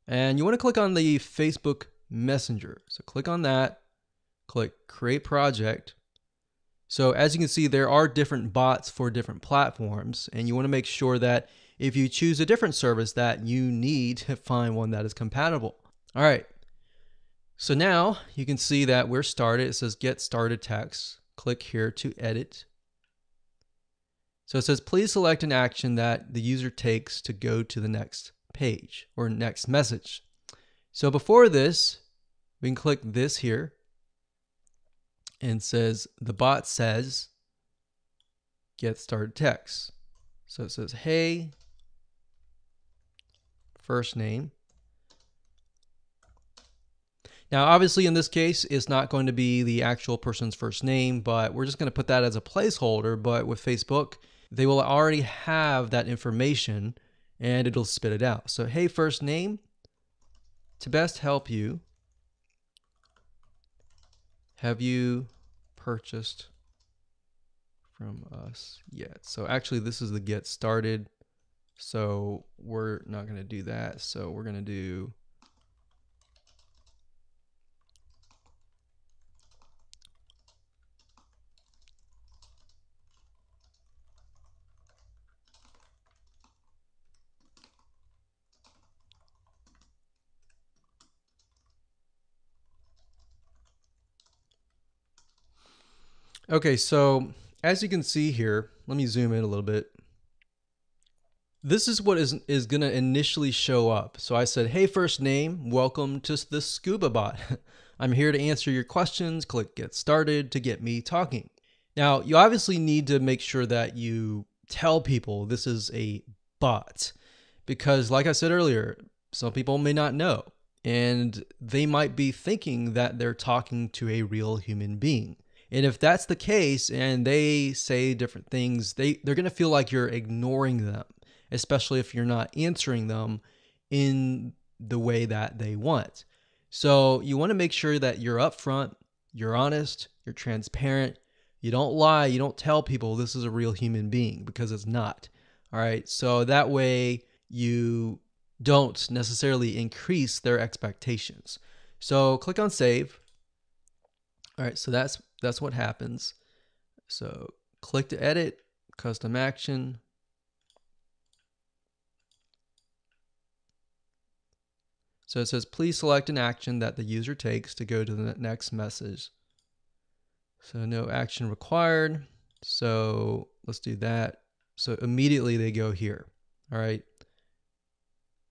And you want to click on the Facebook Messenger. So click on that, click Create Project. So as you can see, there are different bots for different platforms, and you want to make sure that if you choose a different service that you need to find one that is compatible. All right. So now you can see that we're started. It says get started text. Click here to edit. So it says, please select an action that the user takes to go to the next page or next message. So before this, we can click this here and says the bot says get started text. So it says, hey, first name. Now, obviously in this case, it's not going to be the actual person's first name, but we're just going to put that as a placeholder. But with Facebook, they will already have that information and it'll spit it out. So, hey, first name, to best help you, have you purchased from us yet? So actually this is the get started. So we're not going to do that. So we're going to do okay, so as you can see here, let me zoom in a little bit. This is what is going to initially show up. So I said, hey, first name, welcome to the Scuba Bot. I'm here to answer your questions. Click get started to get me talking. Now, you obviously need to make sure that you tell people this is a bot because like I said earlier, some people may not know and they might be thinking that they're talking to a real human being. And if that's the case and they say different things, they're going to feel like you're ignoring them, especially if you're not answering them in the way that they want. So you want to make sure that you're upfront, you're honest, you're transparent, you don't lie, you don't tell people this is a real human being because it's not. All right. So that way you don't necessarily increase their expectations. So click on save. All right. So that's what happens. So click to edit, custom action. So it says, please select an action that the user takes to go to the next message. So no action required. So let's do that. So immediately they go here. All right.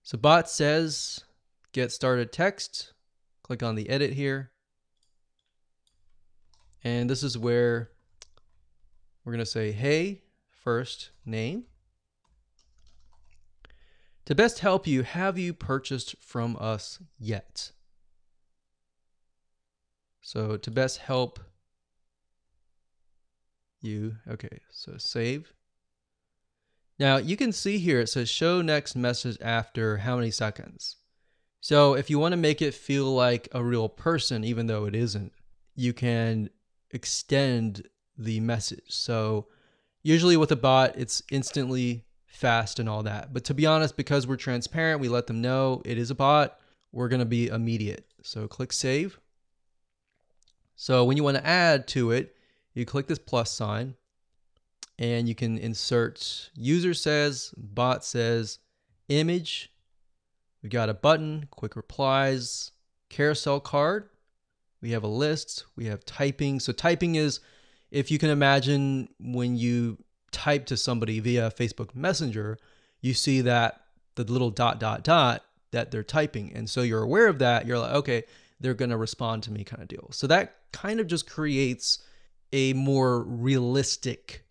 So bot says, get started text. Click on the edit here. And this is where we're going to say, hey, first name. To best help you, have you purchased from us yet? So to best help you, okay, so save. Now you can see here it says show next message after how many seconds. So if you want to make it feel like a real person, even though it isn't, you can extend the message. So usually with a bot, it's instantly fast and all that. But to be honest, because we're transparent, we let them know it is a bot, we're going to be immediate. So click save. So when you want to add to it, you click this plus sign and you can insert user says, bot says, image. We've got a button, quick replies, carousel card. We have a list, we have typing. So typing is, if you can imagine when you type to somebody via Facebook Messenger, you see that the little ... that they're typing. And so you're aware of that. You're like, okay, they're going to respond to me kind of deal. So that kind of just creates a more realistic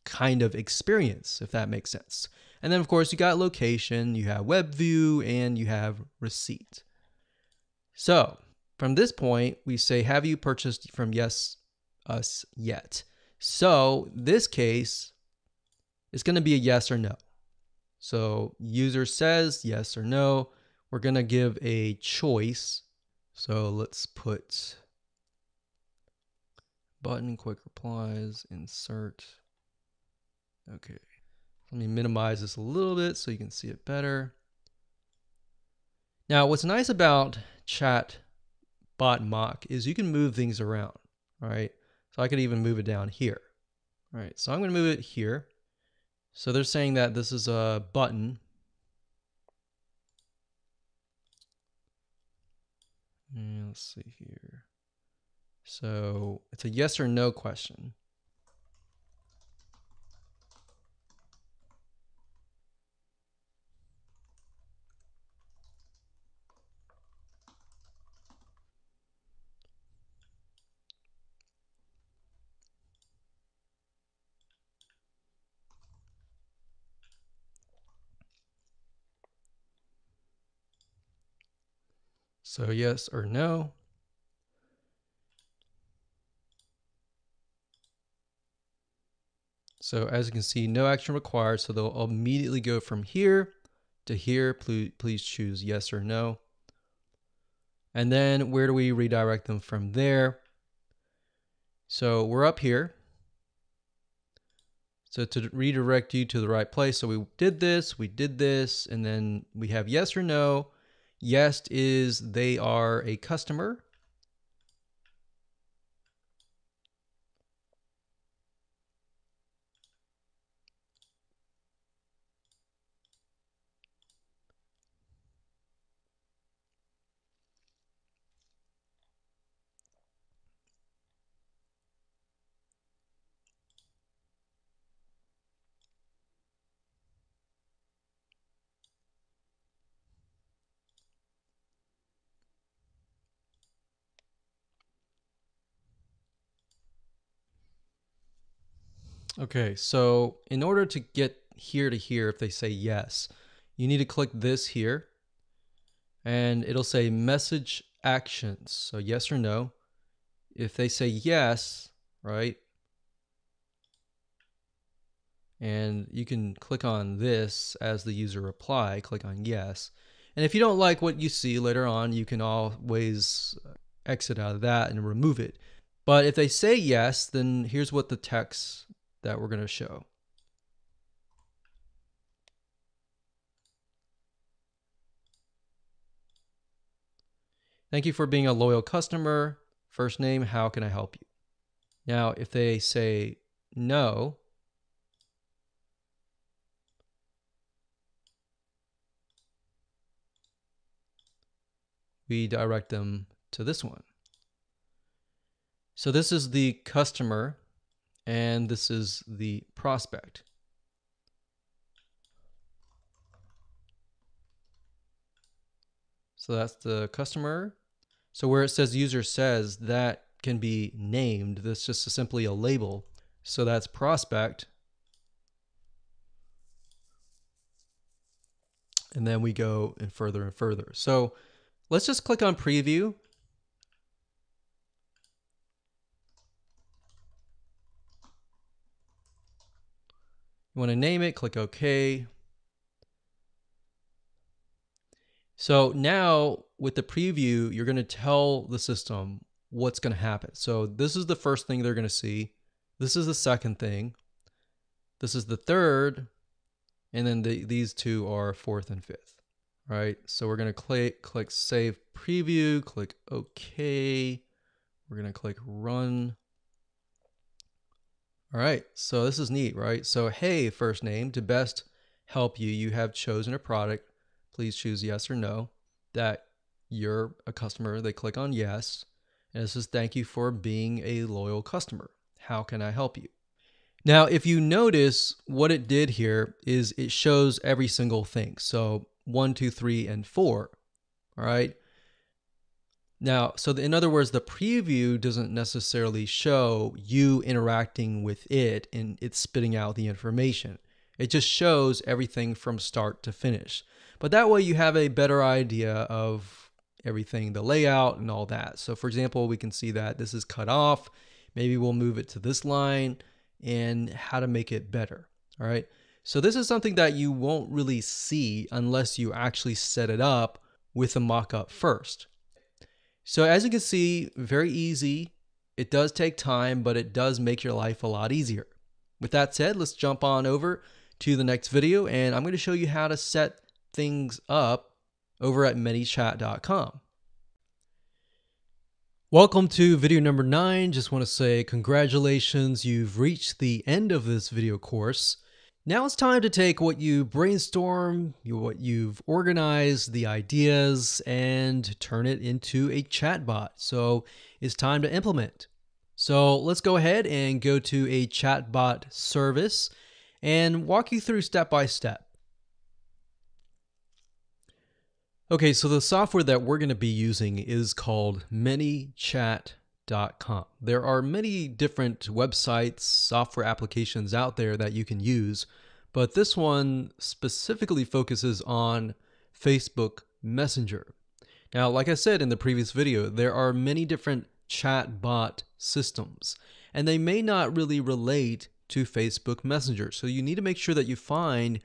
kind of experience, if that makes sense. And then of course you got location, you have web view, and you have receipt. So from this point, we say, have you purchased from us yet? So this case is going to be a yes or no. So user says yes or no. We're going to give a choice. So let's put button, quick replies, insert. Okay. Let me minimize this a little bit so you can see it better. Now, what's nice about chat bot mock is you can move things around. All right. So I could even move it down here. All right. So I'm going to move it here. So they're saying that this is a button. And let's see here. So it's a yes or no question. So yes or no. So as you can see, no action required. So they'll immediately go from here to here. Please choose yes or no. And then where do we redirect them from there? So we're up here. So to redirect you to the right place. So we did this, and then we have yes or no. Yes is they are a customer. Okay, so in order to get here to here, if they say yes, you need to click this here and it'll say message actions. So yes or no. If they say yes, right? And you can click on this as the user reply, click on yes. And if you don't like what you see later on, you can always exit out of that and remove it. But if they say yes, then here's what the text that we're going to show. Thank you for being a loyal customer. First name, how can I help you? Now, if they say no, we direct them to this one. So this is the customer and this is the prospect. So that's the customer. So where it says user says, that can be named. That's just simply a label. So that's prospect. And then we go and further. So let's just click on preview. You want to name it, click OK. So now with the preview, you're going to tell the system what's going to happen. So this is the first thing they're going to see. This is the second thing. This is the third. And then these two are fourth and fifth. All right. So we're going to click Save Preview, click OK. We're going to click Run. All right. So this is neat, right? So, hey, first name, to best help you, you have chosen a product. Please choose yes or no. That you're a customer. They click on yes. And it says, thank you for being a loyal customer. How can I help you? Now, if you notice, what it did here is it shows every single thing. So 1, 2, 3, and 4. All right. Now, so in other words, the preview doesn't necessarily show you interacting with it and it's spitting out the information. It just shows everything from start to finish. But that way you have a better idea of everything, the layout and all that. So for example, we can see that this is cut off. Maybe we'll move it to this line and how to make it better. All right. So this is something that you won't really see unless you actually set it up with a mockup first. So as you can see, very easy. It does take time, but it does make your life a lot easier. With that said, let's jump on over to the next video, and I'm going to show you how to set things up over at ManyChat.com. Welcome to video number 9. Just want to say congratulations, you've reached the end of this video course. Now it's time to take what you brainstorm, what you've organized, the ideas, and turn it into a chatbot. So it's time to implement. So let's go ahead and go to a chatbot service and walk you through step by step. Okay, so the software that we're going to be using is called ManyChat.com. There are many different websites, software applications out there that you can use, but this one specifically focuses on Facebook Messenger. Now, like I said in the previous video, there are many different chatbot systems, and they may not really relate to Facebook Messenger. So you need to make sure that you find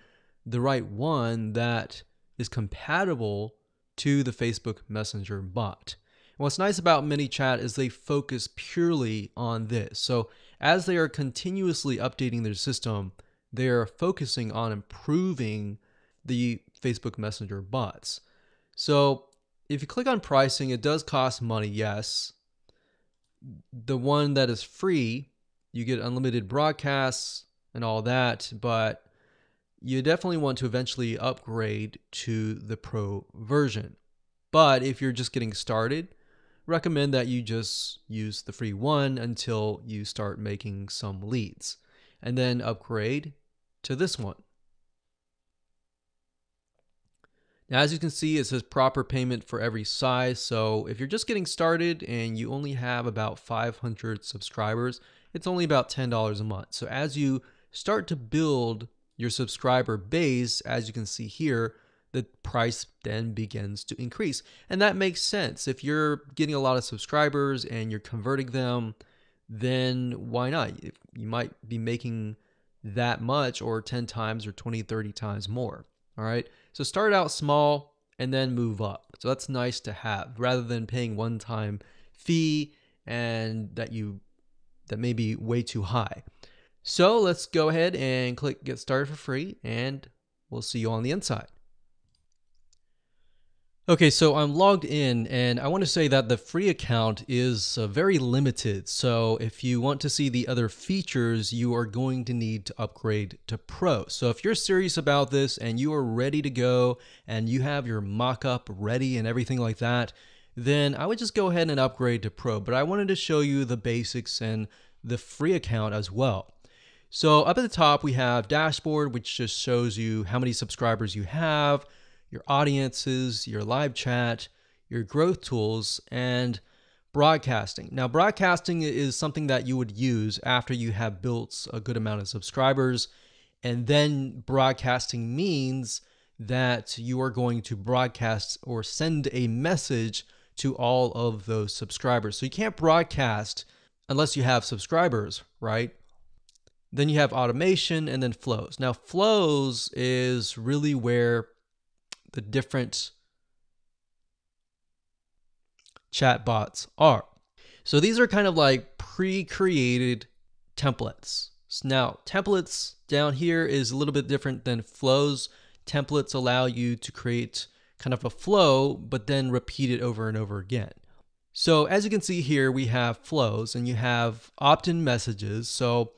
the right one that is compatible to the Facebook Messenger bot. And what's nice about ManyChat is they focus purely on this. So as they are continuously updating their system, they are focusing on improving the Facebook Messenger bots. So if you click on pricing, it does cost money, yes. The one that is free, you get unlimited broadcasts and all that, but you definitely want to eventually upgrade to the Pro version. But if you're just getting started, recommend that you just use the free one until you start making some leads, and then upgrade to this one. Now, as you can see, it says proper payment for every size. So if you're just getting started and you only have about 500 subscribers, it's only about $10 a month. So as you start to build your subscriber base, as you can see here, the price then begins to increase. And that makes sense. If you're getting a lot of subscribers and you're converting them, then why not? You might be making that much, or 10 times or 20, 30 times more. All right. So start out small and then move up. So that's nice to have, rather than paying one-time fee and that may be way too high. So let's go ahead and click get started for free, and we'll see you on the inside. Okay, so I'm logged in, and I want to say that the free account is very limited. So if you want to see the other features, you are going to need to upgrade to Pro. So if you're serious about this and you are ready to go and you have your mock-up ready and everything like that, then I would just go ahead and upgrade to Pro. But I wanted to show you the basics and the free account as well. So up at the top, we have dashboard, which just shows you how many subscribers you have, your audiences, your live chat, your growth tools, and broadcasting. Now, broadcasting is something that you would use after you have built a good amount of subscribers. And then broadcasting means that you are going to broadcast or send a message to all of those subscribers. So you can't broadcast unless you have subscribers, right? Then you have automation and then flows. Now, flows is really where the different chatbots are. So these are kind of like pre-created templates. Now, templates down here is a little bit different than flows. Templates allow you to create kind of a flow, but then repeat it over and over again. So as you can see here, we have flows and you have opt-in messages. So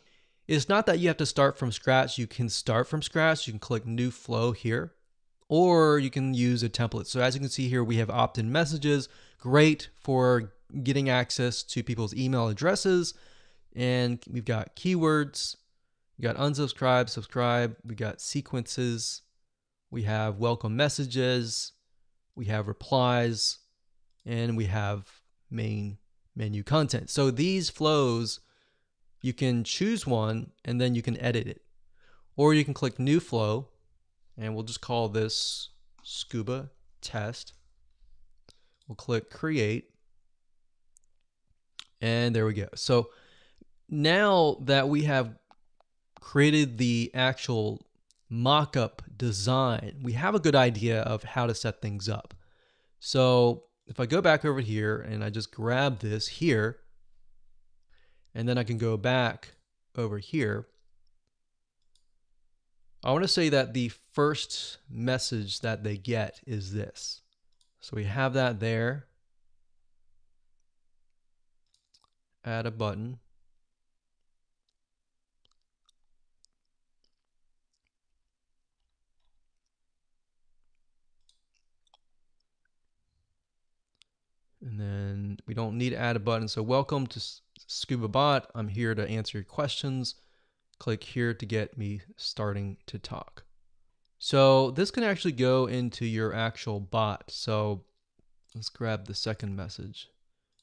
it's not that you have to start from scratch. You can start from scratch. You can click new flow here, or you can use a template. So as you can see here, we have opt-in messages, great for getting access to people's email addresses. And we've got keywords, we got unsubscribe, subscribe, we got sequences, we have welcome messages, we have replies, and we have main menu content. So these flows, you can choose one and then you can edit it. Or you can click new flow, and we'll just call this scuba test. We'll click create, and there we go. So now that we have created the actual mock-up design, we have a good idea of how to set things up. So if I go back over here and I just grab this here, and then I can go back over here, I want to say that the first message that they get is this. So we have that there. Add a button. We don't need to add a button. So welcome to Scuba Bot. I'm here to answer your questions. Click here to get me starting to talk. So this can actually go into your actual bot. So let's grab the second message.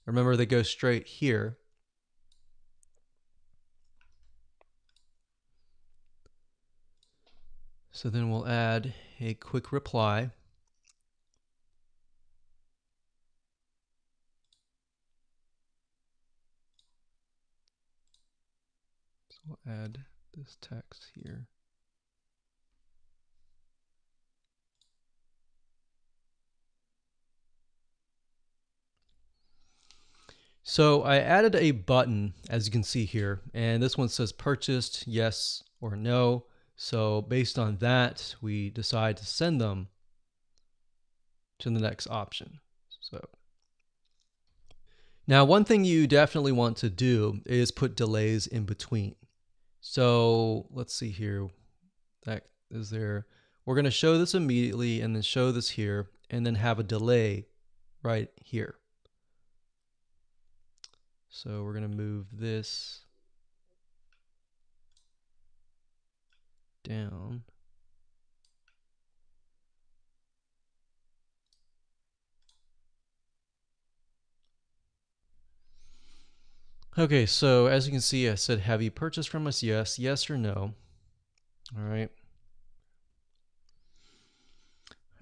Remember, they go straight here. So then we'll add a quick reply. So we'll add this text here. So I added a button, as you can see here, and this one says purchased, yes or no. So based on that, we decide to send them to the next option. So now one thing you definitely want to do is put delays in between. So let's see here, that is there. We're going to show this immediately and then show this here and then have a delay right here. So we're going to move this down. Okay, so as you can see, I said, have you purchased from us? Yes, yes or no. All right.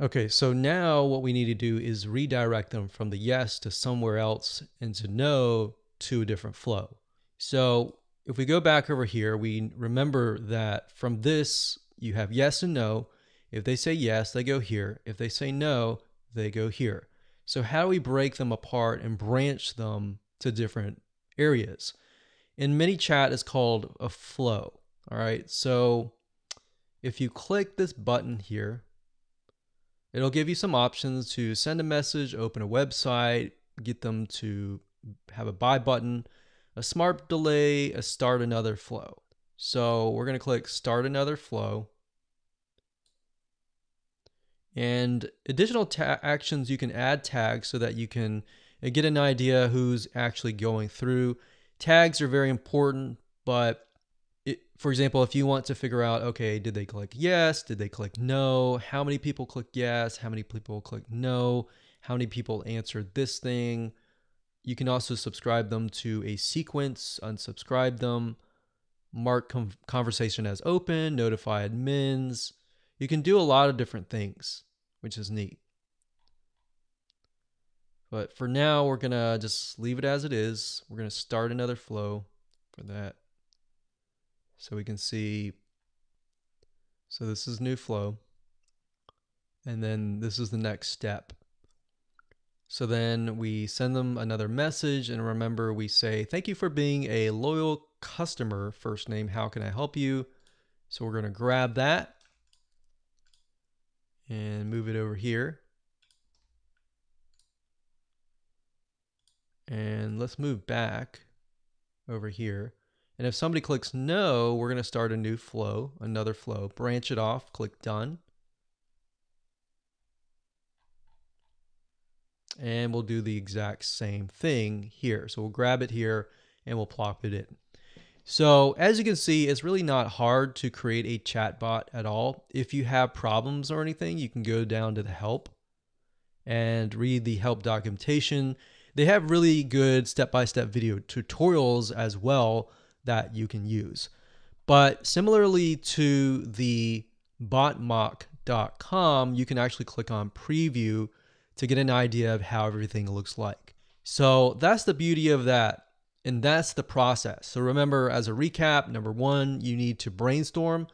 Okay, so now what we need to do is redirect them from the yes to somewhere else and to no to a different flow. So if we go back over here, we remember that from this, you have yes and no. If they say yes, they go here. If they say no, they go here. So how do we break them apart and branch them to different areas? In ManyChat, it's called a flow. All right, so if you click this button here, it'll give you some options to send a message, open a website, get them to have a buy button, a smart delay, a start another flow. So we're going to click start another flow. And additional actions, you can add tags so that you can get an idea who's actually going through. Tags are very important, but for example, if you want to figure out, okay, did they click yes? Did they click no? How many people clicked yes? How many people clicked no? How many people answered this thing? You can also subscribe them to a sequence, unsubscribe them, mark conversation as open, notify admins. You can do a lot of different things, which is neat. But for now, we're going to just leave it as it is. We're going to start another flow for that. So we can see, so this is new flow. And then this is the next step. So then we send them another message, and remember we say, thank you for being a loyal customer, first name, how can I help you? So we're going to grab that and move it over here. And let's move back over here. And if somebody clicks no, we're going to start a new flow, another flow, branch it off, click done. And we'll do the exact same thing here. So we'll grab it here and we'll plop it in. So as you can see, it's really not hard to create a chatbot at all. If you have problems or anything, you can go down to the help and read the help documentation. They have really good step-by-step video tutorials as well that you can use. But similarly to the botmock.com, you can actually click on preview to get an idea of how everything looks like. So that's the beauty of that. And that's the process. So remember, as a recap, number one, you need to brainstorm.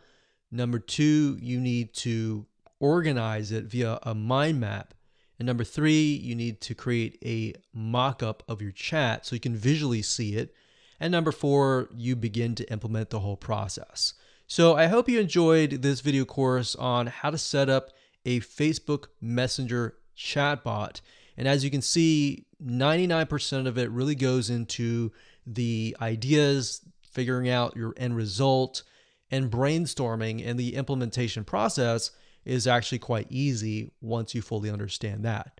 Number two, you need to organize it via a mind map. And number three, you need to create a mock-up of your chat so you can visually see it. And number four, you begin to implement the whole process. So I hope you enjoyed this video course on how to set up a Facebook Messenger chatbot. And as you can see, 99% of it really goes into the ideas, figuring out your end result, and brainstorming, and the implementation process is actually quite easy once you fully understand that.